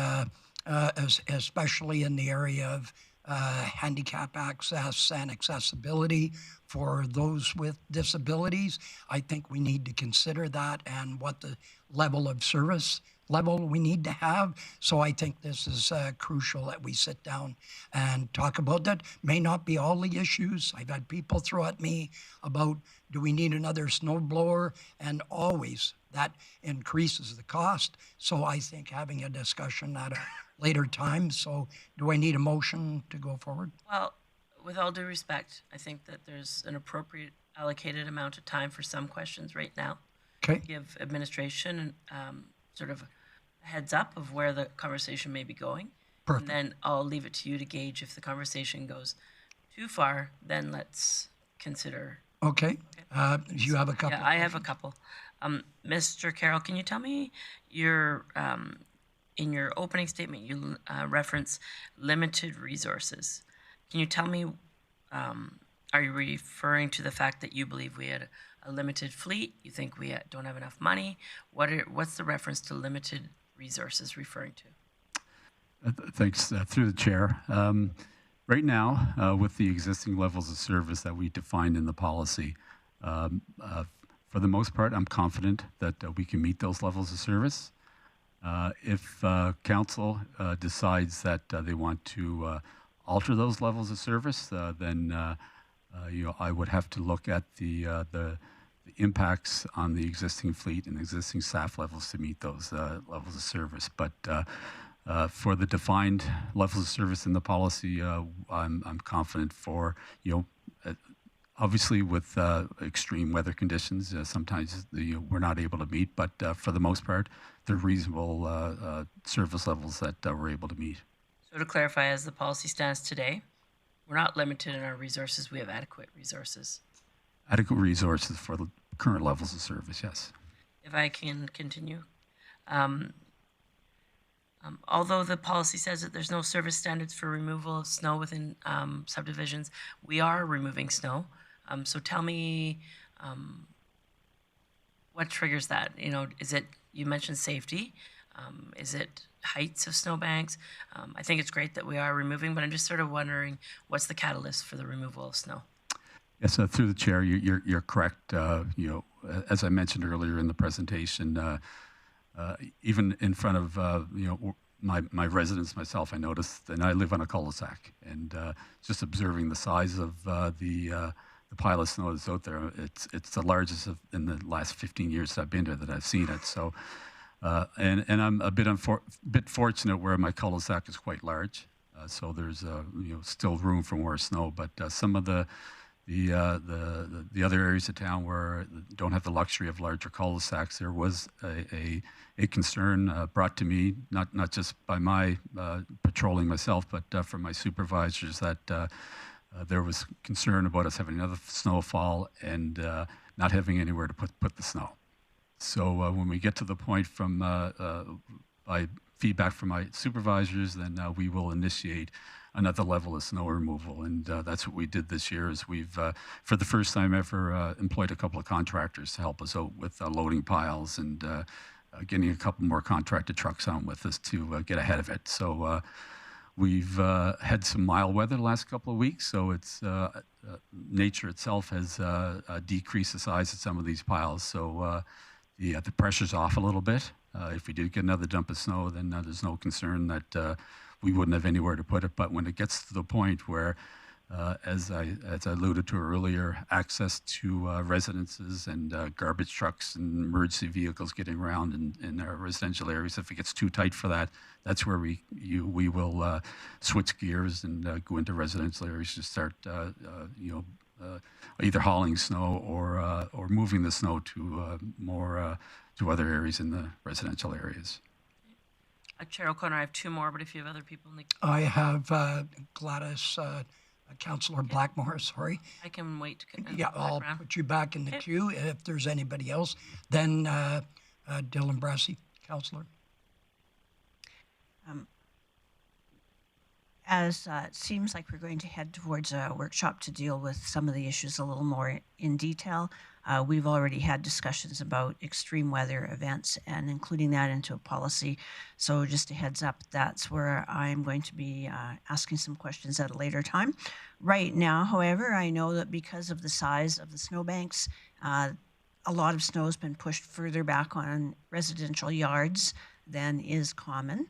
especially in the area of handicap access and accessibility for those with disabilities. I think we need to consider that and what the level of service level we need to have. So I think this is crucial that we sit down and talk about that. May not be all the issues. I've had people throw at me about, do we need another snow blower? And always that increases the cost. So I think having a discussion at a later time. So do I need a motion to go forward? Well, with all due respect, I think that there's an appropriate allocated amount of time for some questions right now. Okay. Give administration sort of a heads up of where the conversation may be going. Perfect. And then I'll leave it to you to gauge if the conversation goes too far, then let's consider. Okay. You have a couple? Yeah, I have a couple. Mr. Carroll, can you tell me your, in your opening statement, you reference limited resources. Can you tell me, are you referring to the fact that you believe we had a limited fleet? You think we don't have enough money? What's the reference to limited resources referring to? Thanks. Through the chair. Right now, with the existing levels of service that we defined in the policy, for the most part, I'm confident that we can meet those levels of service. If council decides that they want to alter those levels of service, then I would have to look at the impacts on the existing fleet and existing staff levels to meet those levels of service. But for the defined levels of service in the policy, I'm confident for, obviously with extreme weather conditions, sometimes we're not able to meet, but for the most part, they're reasonable service levels that we're able to meet. So to clarify, as the policy stands today, we're not limited in our resources, we have adequate resources. Adequate resources for the current levels of service, yes. If I can continue. Although the policy says that there's no service standards for removal of snow within subdivisions, we are removing snow. So tell me what triggers that? Is it, you mentioned safety. Is it heights of snowbanks? I think it's great that we are removing, but I'm just sort of wondering what's the catalyst for the removal of snow? Yes, through the chair, you're correct. As I mentioned earlier in the presentation, even in front of my residents, myself, I noticed, and I live on a cul-de-sac, and just observing the size of the pile of snow that's out there, it's the largest in the last 15 years that I've been there that I've seen it. So, and I'm a bit fortunate where my cul-de-sac is quite large, so there's still room for more snow. But some of the other areas of town where don't have the luxury of larger cul-de-sacs, there was a concern brought to me, not just by my patrolling myself, but from my supervisors, that there was concern about us having another snowfall and not having anywhere to put the snow. So when we get to the point from by feedback from my supervisors, then we will initiate another level of snow removal, and that's what we did this year. Is we've for the first time ever employed a couple of contractors to help us out with loading piles and getting a couple more contracted trucks on with us to get ahead of it. So we've had some mild weather the last couple of weeks, so it's nature itself has decreased the size of some of these piles. So the pressure's off a little bit. If we do get another dump of snow, then there's no concern that we wouldn't have anywhere to put it. But when it gets to the point where as I alluded to earlier, access to residences and garbage trucks and emergency vehicles getting around in our residential areas. If it gets too tight for that, that's where we will switch gears and go into residential areas to start, either hauling snow or moving the snow to more to other areas in the residential areas. Chair O'Connor, I have two more, but if you have other people in the I have Gladys, Councillor Blackmore, sorry. I can wait to get Yeah, I'll put you back in the queue if there's anybody else. Then Dylan Brassey, Councillor. As it seems like we're going to head towards a workshop to deal with some of the issues a little more in detail, we've already had discussions about extreme weather events and including that into a policy. So just a heads up, that's where I'm going to be asking some questions at a later time. Right now, however, I know that because of the size of the snowbanks, a lot of snow has been pushed further back on residential yards than is common.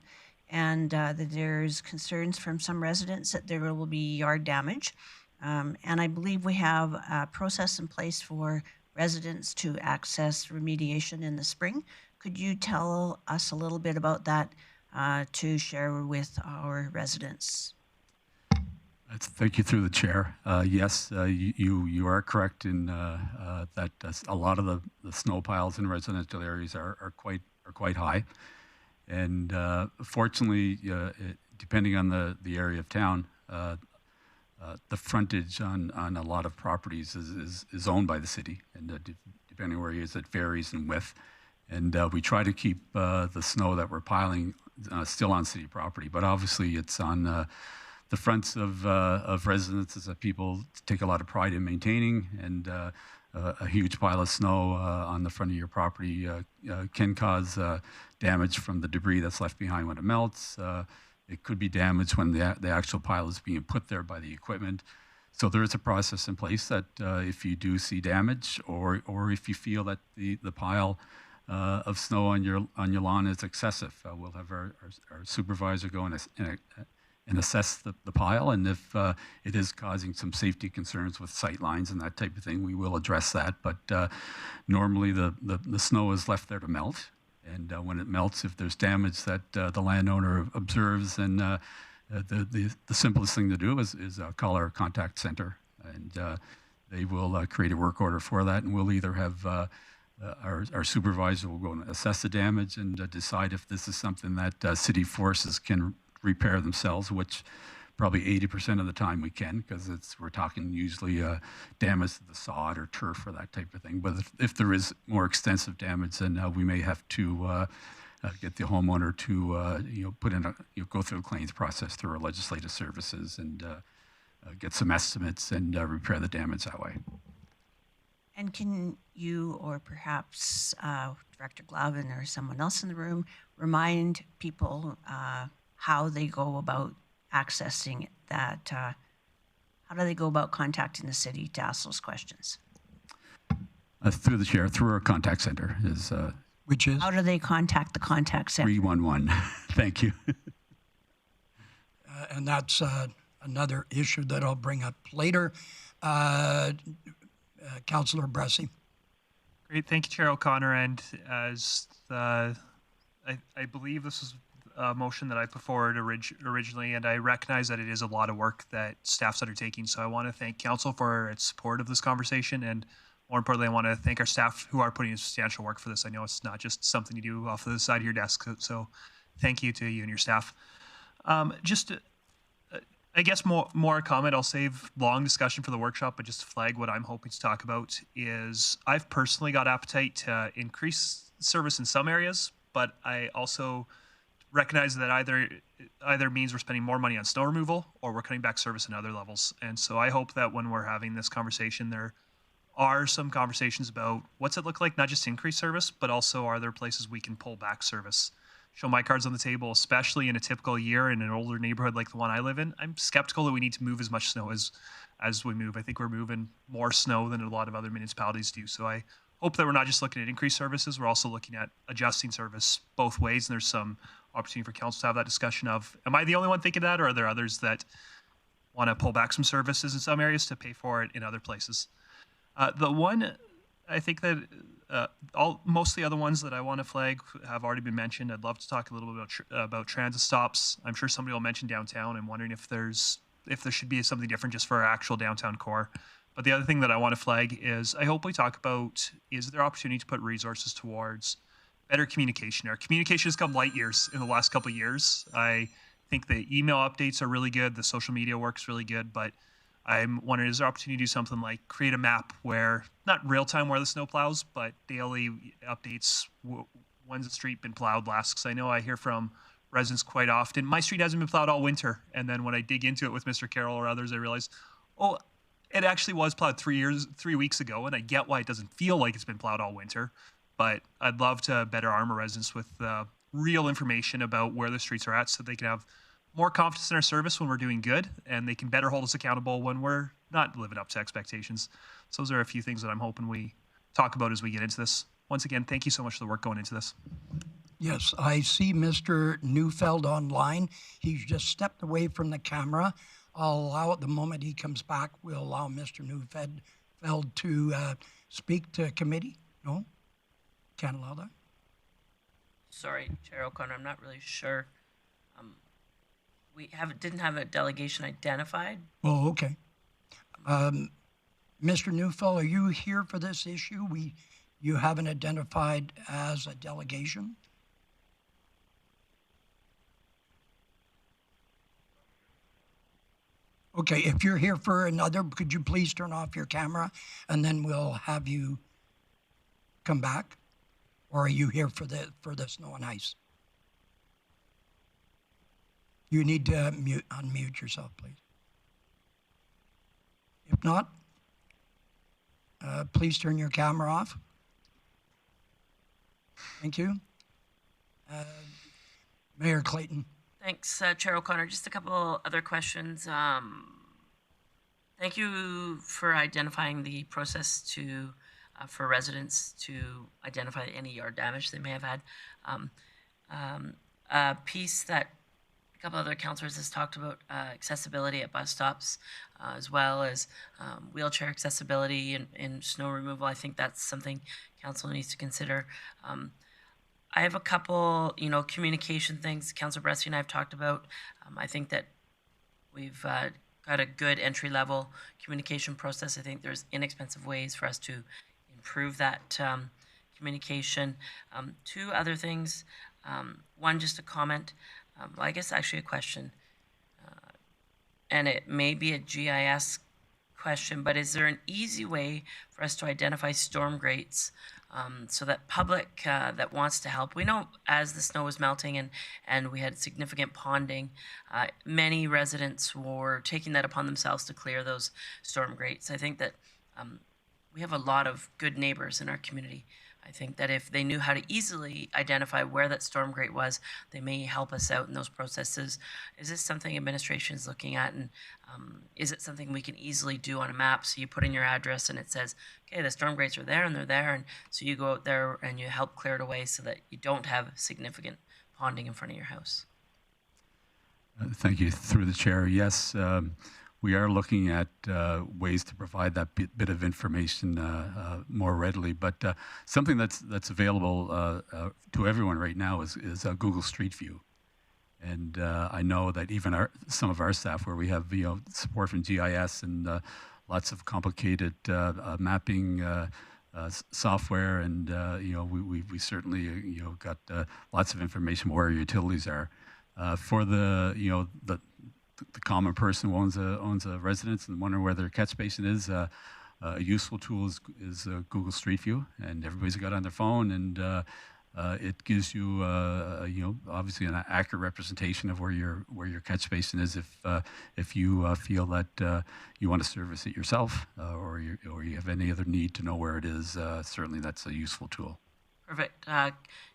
And that there's concerns from some residents that there will be yard damage. And I believe we have a process in place for residents to access remediation in the spring. Could you tell us a little bit about that to share with our residents? Thank you through the chair. Yes, you are correct in that a lot of the snow piles in residential areas are quite high. And fortunately, depending on the area of town, the frontage on a lot of properties is owned by the city, and depending where it is, it varies in width. And we try to keep the snow that we're piling still on city property, but obviously it's on the fronts of residences that people take a lot of pride in maintaining, and a huge pile of snow on the front of your property can cause damage from the debris that's left behind when it melts. It could be damaged when the actual pile is being put there by the equipment. So there is a process in place that if you do see damage, or if you feel that the pile of snow on your lawn is excessive, we'll have our supervisor go and assess the pile, and if it is causing some safety concerns with sight lines and that type of thing, we will address that. But normally the snow is left there to melt, and when it melts, if there's damage that the landowner observes, then the simplest thing to do is call our contact center, and they will create a work order for that, and we'll either have our supervisor will go and assess the damage and decide if this is something that city forces can repair themselves, which probably 80% of the time we can, because we're talking usually damage to the sod or turf or that type of thing. But if there is more extensive damage, then we may have to get the homeowner to put in go through a claims process through our legislative services and get some estimates and repair the damage that way. And can you, or perhaps Director Glavin or someone else in the room, remind people how they go about accessing that? How do they go about contacting the city to ask those questions? Through the chair, through our contact center is. Which is? How do they contact the contact center? 311. Thank you. And that's another issue that I'll bring up later. Councillor Brassey. Great, thank you, Chair O'Connor. And as I believe this was a motion that I put forward originally, and I recognize that it is a lot of work that staff's undertaking. So I want to thank Council for its support of this conversation, and more importantly, I want to thank our staff who are putting in substantial work for this. I know it's not just something you do off the side of your desk, so thank you to you and your staff. I guess more comment. I'll save long discussion for the workshop, but just to flag what I'm hoping to talk about is I've personally got appetite to increase service in some areas, but I also recognize that either means we're spending more money on snow removal or we're cutting back service in other levels. And so I hope that when we're having this conversation, there are some conversations about what's it look like, not just increase service, but also are there places we can pull back service? Show my cards on the table, especially in a typical year in an older neighborhood like the one I live in. I'm skeptical that we need to move as much snow as we move. I think we're moving more snow than a lot of other municipalities do. So I hope that we're not just looking at increased services, we're also looking at adjusting service both ways. And there's some opportunity for council to have that discussion of, am I the only one thinking that, or are there others that want to pull back some services in some areas to pay for it in other places. The one, I think that most of the other ones that I want to flag have already been mentioned. I'd love to talk a little bit about transit stops. I'm sure somebody will mention downtown. I'm wondering if there should be something different just for our actual downtown core. But the other thing that I want to flag is I hope we talk about, is there opportunity to put resources towards better communication? Our communication has come light years in the last couple of years. I think the email updates are really good. The social media work's really good, but I'm wondering, is there opportunity to do something like create a map where, not real time where the snow plows, but daily updates, when's the street been plowed last? Because I know I hear from residents quite often, my street hasn't been plowed all winter. And then when I dig into it with Mr. Carroll or others, I realize, oh, it actually was plowed 3 weeks ago. And I get why it doesn't feel like it's been plowed all winter. But I'd love to better arm our residents with real information about where the streets are at so they can have more confidence in our service when we're doing good, and they can better hold us accountable when we're not living up to expectations. So those are a few things that I'm hoping we talk about as we get into this. Once again, thank you so much for the work going into this. Yes, I see Mr. Neufeld online. He's just stepped away from the camera. I'll allow it the moment he comes back. We'll allow Mr. Neufeld to speak to committee. No? Can't allow that? Sorry, Chair O'Connor, I'm not really sure. We didn't have a delegation identified. Oh, okay. Mr. Neufeld, are you here for this issue? You haven't identified as a delegation? Okay, if you're here for another, could you please turn off your camera and then we'll have you come back? Or are you here for the snow and ice? You need to unmute yourself, please. If not, please turn your camera off. Thank you. Mayor Clayton. Thanks, Chair O'Connor. Just a couple other questions. Thank you for identifying the process for residents to identify any yard damage they may have had. A piece that a couple other councillors has talked about, accessibility at bus stops, as well as wheelchair accessibility and snow removal. I think that's something council needs to consider. I have a couple, communication things Councillor Bresci and I have talked about. I think that we've got a good entry-level communication process. I think there's inexpensive ways for us to improve that communication. Two other things. One, just a comment. Well, I guess actually a question. And it may be a GIS question, but is there an easy way for us to identify storm grates so that public that wants to help? We know as the snow was melting and we had significant ponding, many residents were taking that upon themselves to clear those storm grates. I think that we have a lot of good neighbors in our community. I think that if they knew how to easily identify where that storm grate was, they may help us out in those processes. Is this something administration is looking at, and is it something we can easily do on a map? So you put in your address and it says, okay, the storm grates are there and they're there, and so you go out there and you help clear it away so that you don't have significant ponding in front of your house. Thank you. Through the chair, yes. We are looking at ways to provide that bit of information more readily, but something that's available to everyone right now is Google Street View, and I know that even some of our staff, where we have support from GIS and lots of complicated mapping software, and we certainly got lots of information where utilities are for the common person who owns a residence and wondering where their catch basin is. A useful tool is Google Street View, and everybody's got it on their phone, and it gives you obviously an accurate representation of where your catch basin is if you feel that you want to service it yourself or you have any other need to know where it is. Certainly, that's a useful tool. Perfect.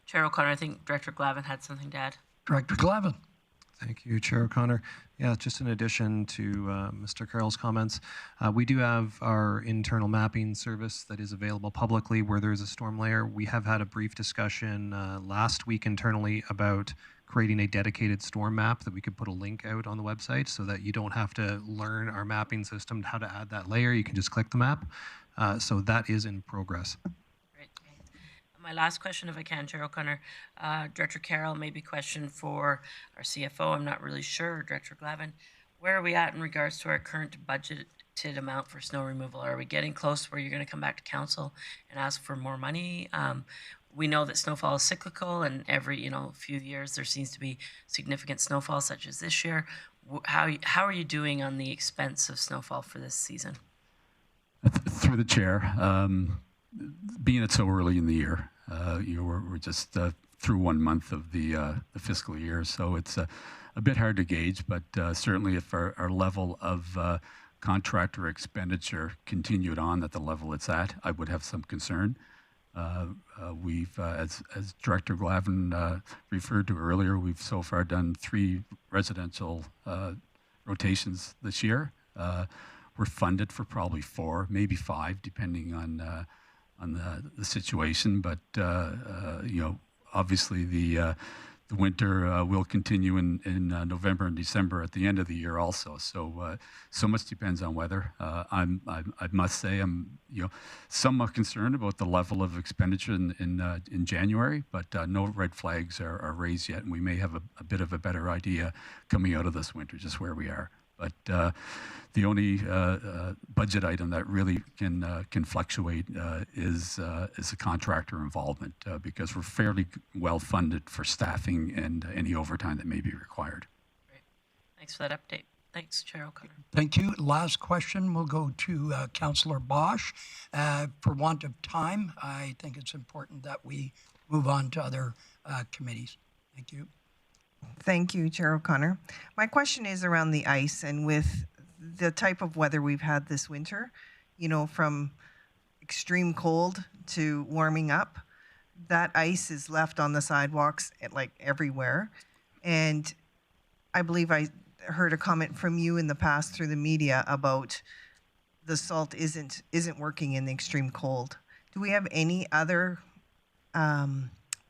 Chair O'Connor, I think Director Glavin had something to add. Director Glavin. Thank you, Chair O'Connor. Yeah, just in addition to Mr. Carroll's comments, we do have our internal mapping service that is available publicly where there's a storm layer. We have had a brief discussion last week internally about creating a dedicated storm map that we could put a link out on the website so that you don't have to learn our mapping system, how to add that layer. You can just click the map. So that is in progress. Great. My last question, if I can, Chair O'Connor. Director Carroll, maybe question for our CFO, I'm not really sure, Director Glavin. Where are we at in regards to our current budgeted amount for snow removal? Are we getting close where you're going to come back to council and ask for more money? We know that snowfall is cyclical, and every few years there seems to be significant snowfall, such as this year. How are you doing on the expense of snowfall for this season? Through the chair, being it so early in the year, we're just through 1 month of the fiscal year, so it's a bit hard to gauge. But certainly, if our level of contractor expenditure continued on at the level it's at, I would have some concern. We've, as Director Glavin referred to earlier, we've so far done 3 residential rotations this year. We're funded for probably 4, maybe 5, depending on the situation. But obviously the winter will continue in November and December at the end of the year also. So so much depends on weather. I must say I'm somewhat concerned about the level of expenditure in January, but no red flags are raised yet, and we may have a bit of a better idea coming out of this winter just where we are. But the only budget item that really can fluctuate is the contractor involvement because we're fairly well funded for staffing and any overtime that may be required. Great. Thanks for that update. Thanks, Chair O'Connor. Thank you. Last question will go to Councillor Bosch. For want of time, I think it's important that we move on to other committees. Thank you. Thank you, Chair O'Connor. My question is around the ice, and with the type of weather we've had this winter, from extreme cold to warming up, that ice is left on the sidewalks everywhere. And I believe I heard a comment from you in the past through the media about the salt isn't working in the extreme cold. Do we have any other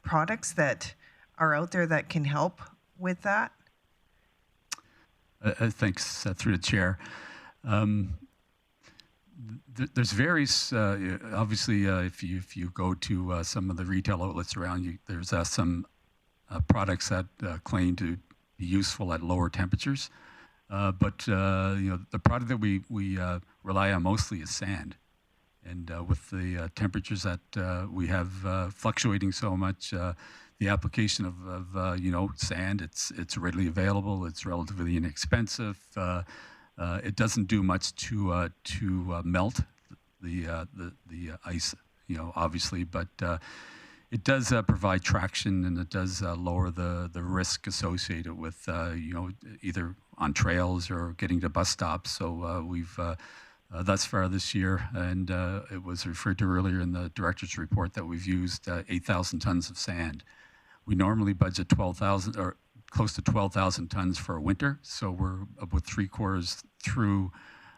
products are out there that can help with that? Thanks, through the chair. There's various, obviously, if you go to some of the retail outlets around you, there's some products that claim to be useful at lower temperatures. But the product that we rely on mostly is sand. And with the temperatures that we have fluctuating so much, the application of sand, it's readily available. It's relatively inexpensive. It doesn't do much to melt the ice, obviously, but it does provide traction, and it does lower the risk associated with either on trails or getting to bus stops. So we've thus far this year, and it was referred to earlier in the director's report that we've used 8,000 tons of sand. We normally budget 12,000 or close to 12,000 tons for a winter, so we're about 3/4 through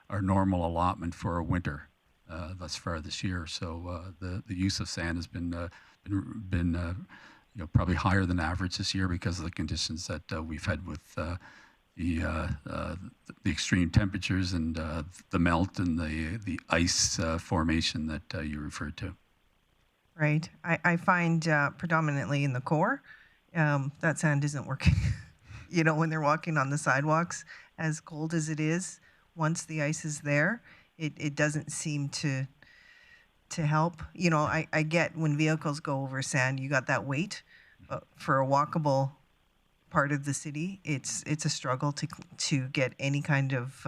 our normal allotment for a winter thus far this year. So the use of sand has been probably higher than average this year because of the conditions that we've had with the extreme temperatures and the melt and the ice formation that you referred to. Right. I find predominantly in the core, that sand isn't working. When they're walking on the sidewalks, as cold as it is, once the ice is there, it doesn't seem to help. I get when vehicles go over sand, you got that weight. For a walkable part of the city, it's a struggle to get any kind of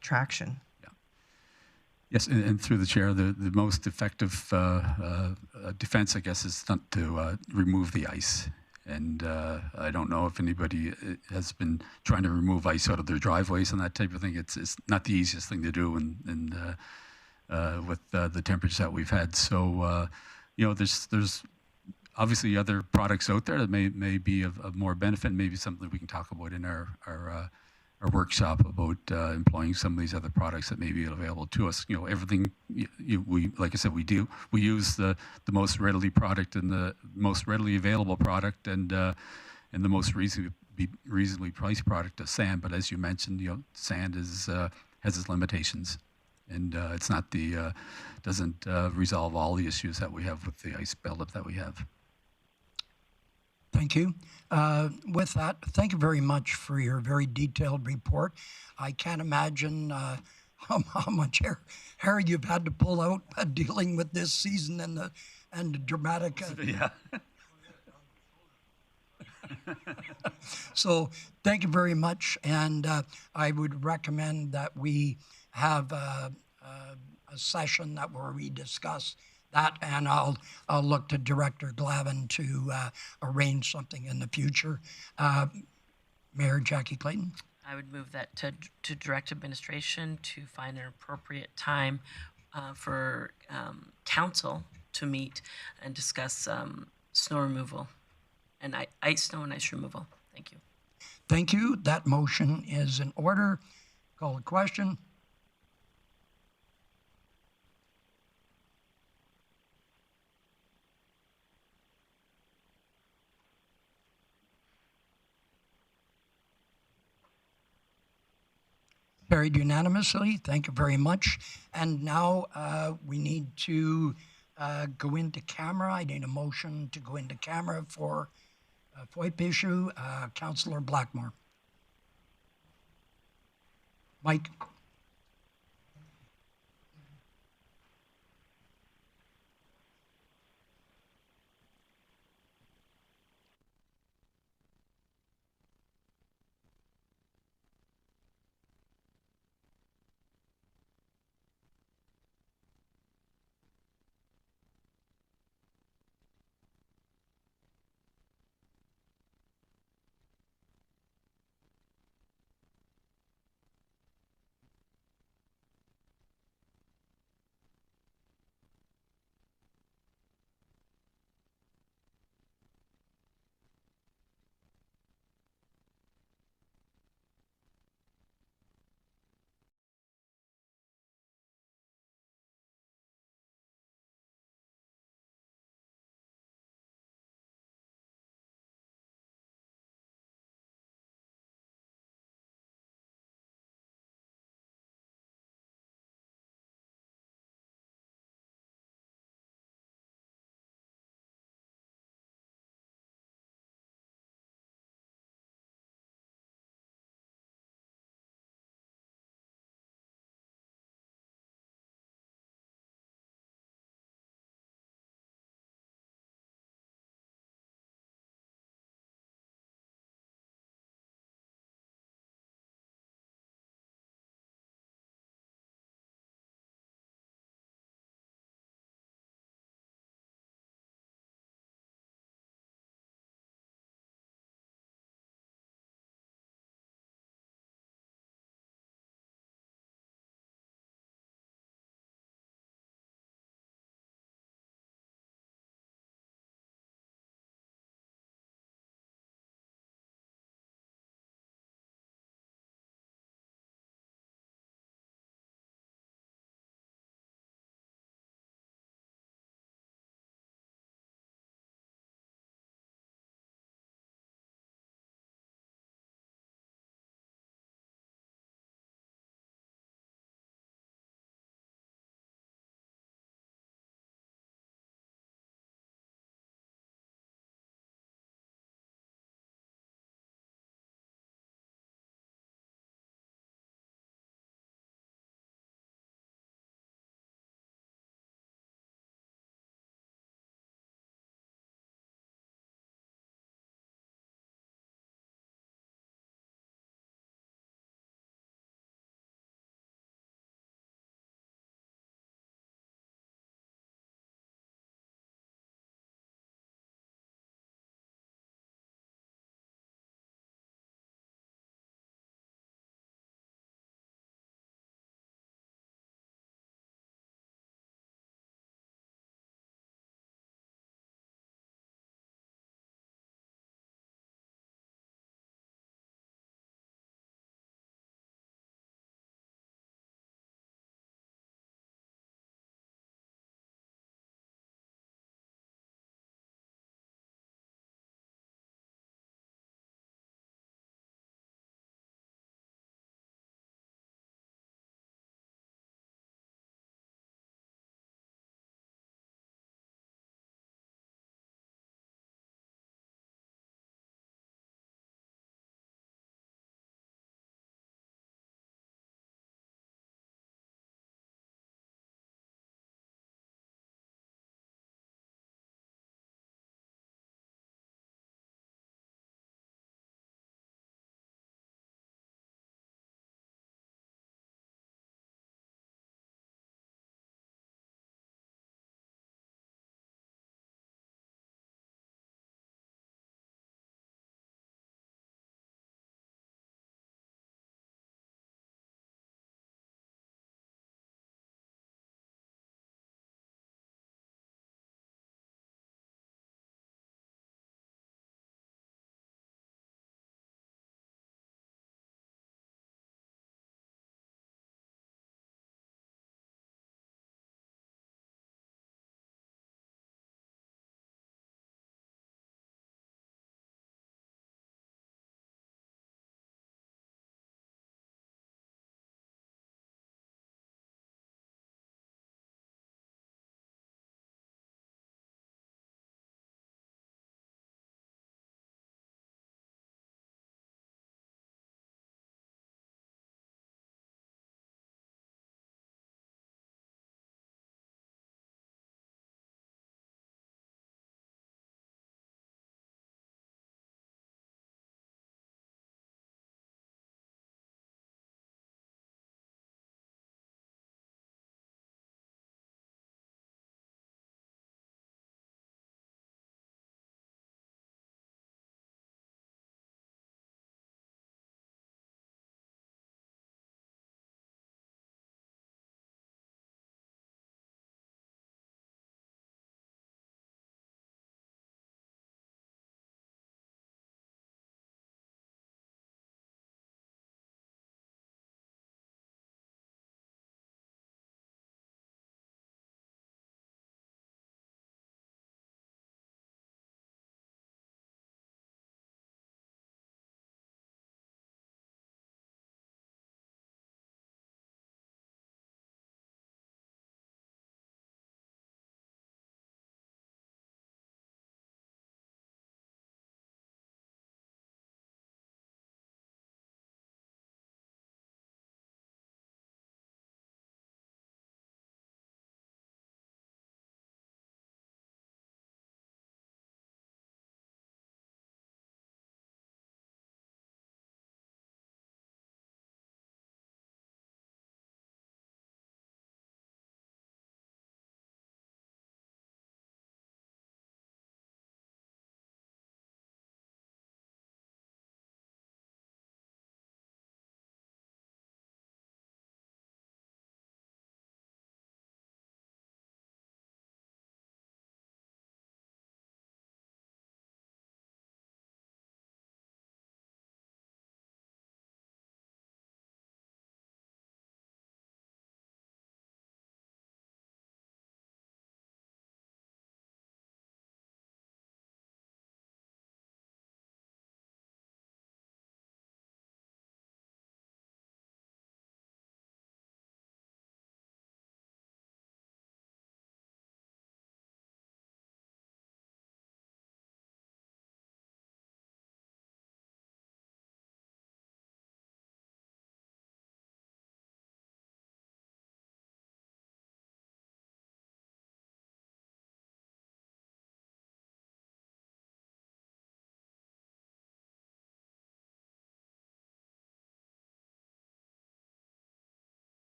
traction. Yes, and through the chair, the most effective defense, I guess, is not to remove the ice. And I don't know if anybody has been trying to remove ice out of their driveways and that type of thing. It's not the easiest thing to do, with the temperatures that we've had. So, there's obviously other products out there that may be of more benefit, maybe something we can talk about in our workshop about employing some of these other products that may be available to us. Everything we, like I said, we use the most readily product and the most readily available product, and and the most reasonably priced product of sand. But as you mentioned, sand has its limitations, and it's not doesn't resolve all the issues that we have with the ice buildup that we have. Thank you. With that, thank you very much for your very detailed report. I can't imagine how much hair you've had to pull out dealing with this season and the dramatic. Yeah. So thank you very much, and I would recommend that we have a session where we discuss that, and I'll look to Director Glavin to arrange something in the future. Mayor Jackie Clayton. I would move that to direct administration to find an appropriate time for council to meet and discuss snow removal and snow and ice removal. Thank you. Thank you. That motion is in order. Call the question. Carried unanimously. Thank you very much. And now we need to go into camera. I need a motion to go into camera for FOIP issue. Councillor Blackmore. Mike.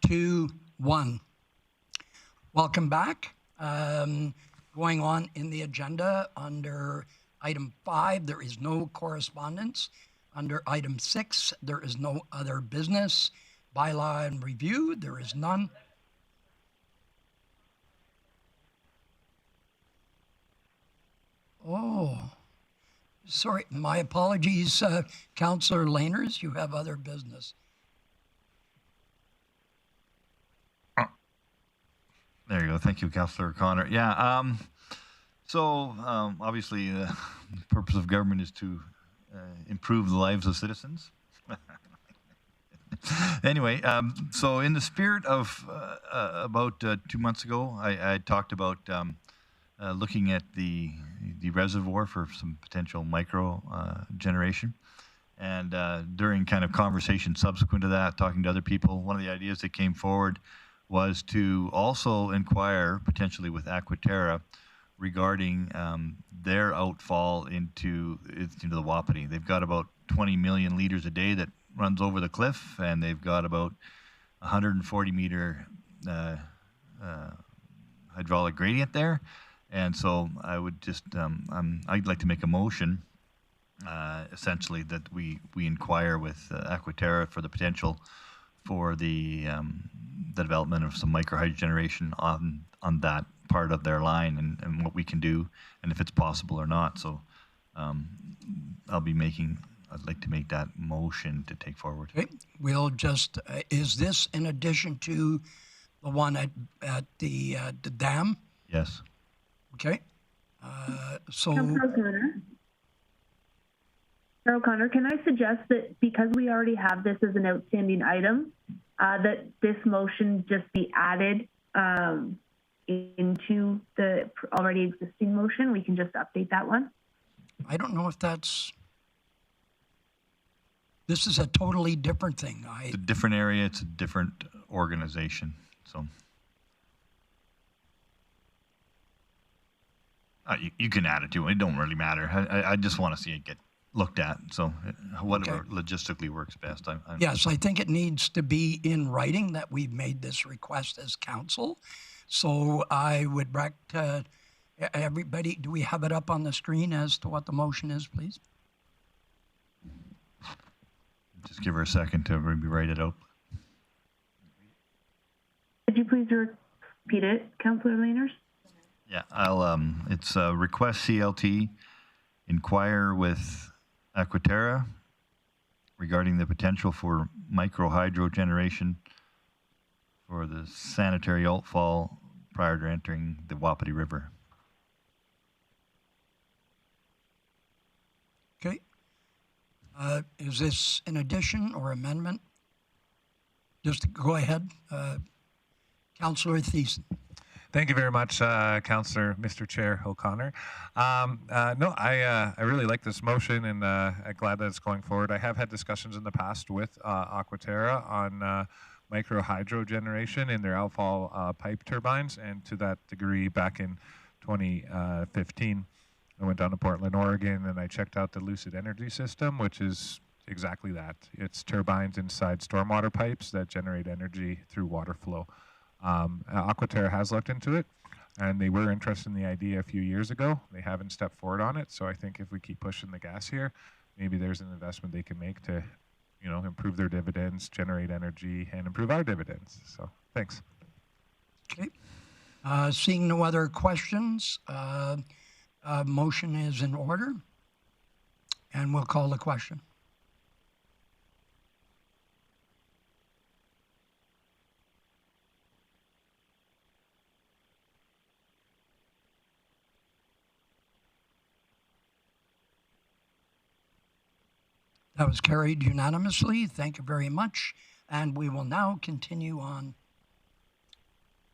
2, 1. Welcome back. Going on in the agenda under item 5, there is no correspondence. Under item 6, there is no other business. Bylaw and review, there is none. Oh, sorry, my apologies, Councillor Laners, you have other business. There you go. Thank you, Councillor O'Connor. Yeah. Obviously, the purpose of government is to improve the lives of citizens. Anyway, so in the spirit of about 2 months ago, I talked about looking at the reservoir for some potential micro generation. And during kind of conversation subsequent to that, talking to other people, one of the ideas that came forward was to also inquire potentially with Aquaterra regarding their outfall into the Wapiti. They've got about 20 million liters a day that runs over the cliff, and they've got about 140 meter hydraulic gradient there. And so I would just, I'd like to make a motion essentially that we inquire with Aquaterra for the potential for the development of some micro generation on that part of their line, and what we can do, and if it's possible or not. So I'd like to make that motion to take forward. Okay, we'll just, is this in addition to the one at the dam? Yes. Okay. Councillor O'Connor, can I suggest that because we already have this as an outstanding item, that this motion just be added into the already existing motion? We can just update that one. I don't know if that's, this is a totally different thing. It's a different area, it's a different organization, so. You can add it to it, it don't really matter. I just want to see it get looked at, so whatever logistically works best. Yes, I think it needs to be in writing that we've made this request as council. So I would direct everybody, do we have it up on the screen as to what the motion is, please? Just give her a second to write it out. Could you please repeat it, Councillor Laners? Yeah, it's request CLT, inquire with Aquaterra regarding the potential for micro hydro generation for the sanitary outfall prior to entering the Wapiti River. Okay. Is this an addition or amendment? Just go ahead, Councillor Thiessen. Thank you very much, Councillor, Mr. Chair O'Connor. No, I really like this motion, and I'm glad that it's going forward. I have had discussions in the past with Aquaterra on micro hydro generation in their outfall pipe turbines, and to that degree, back in 2015, I went down to Portland, Oregon, and I checked out the Lucid Energy system, which is exactly that. It's turbines inside stormwater pipes that generate energy through water flow. Aquaterra has looked into it, and they were interested in the idea a few years ago. They haven't stepped forward on it, so I think if we keep pushing the gas here, maybe there's an investment they can make to, improve their dividends, generate energy, and improve our dividends. So, thanks. Okay. Seeing no other questions, motion is in order, and we'll call the question. That was carried unanimously. Thank you very much. And we will now continue on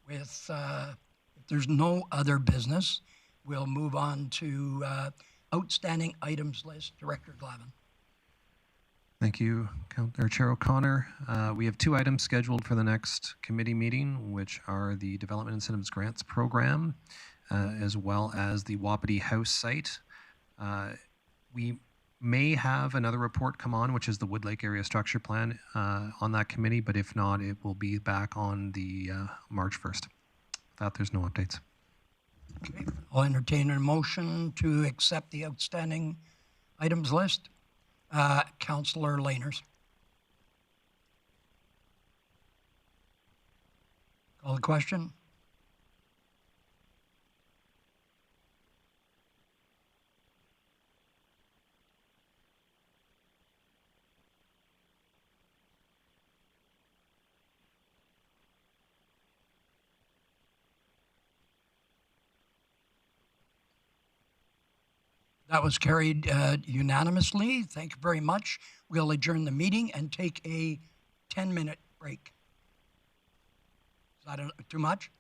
with, if there's no other business, we'll move on to outstanding items list. Director Glavin. Thank you, Chair O'Connor. We have 2 items scheduled for the next committee meeting, which are the Development Incentives Grants Program, as well as the Wapiti House site. We may have another report come on, which is the Wood Lake Area Structure Plan on that committee, but if not, it will be back on the March 1st. Without, there's no updates. Okay. I'll entertain a motion to accept the outstanding items list. Councillor Laners. Call the question. That was carried unanimously. Thank you very much. We'll adjourn the meeting and take a 10-minute break. Is that too much?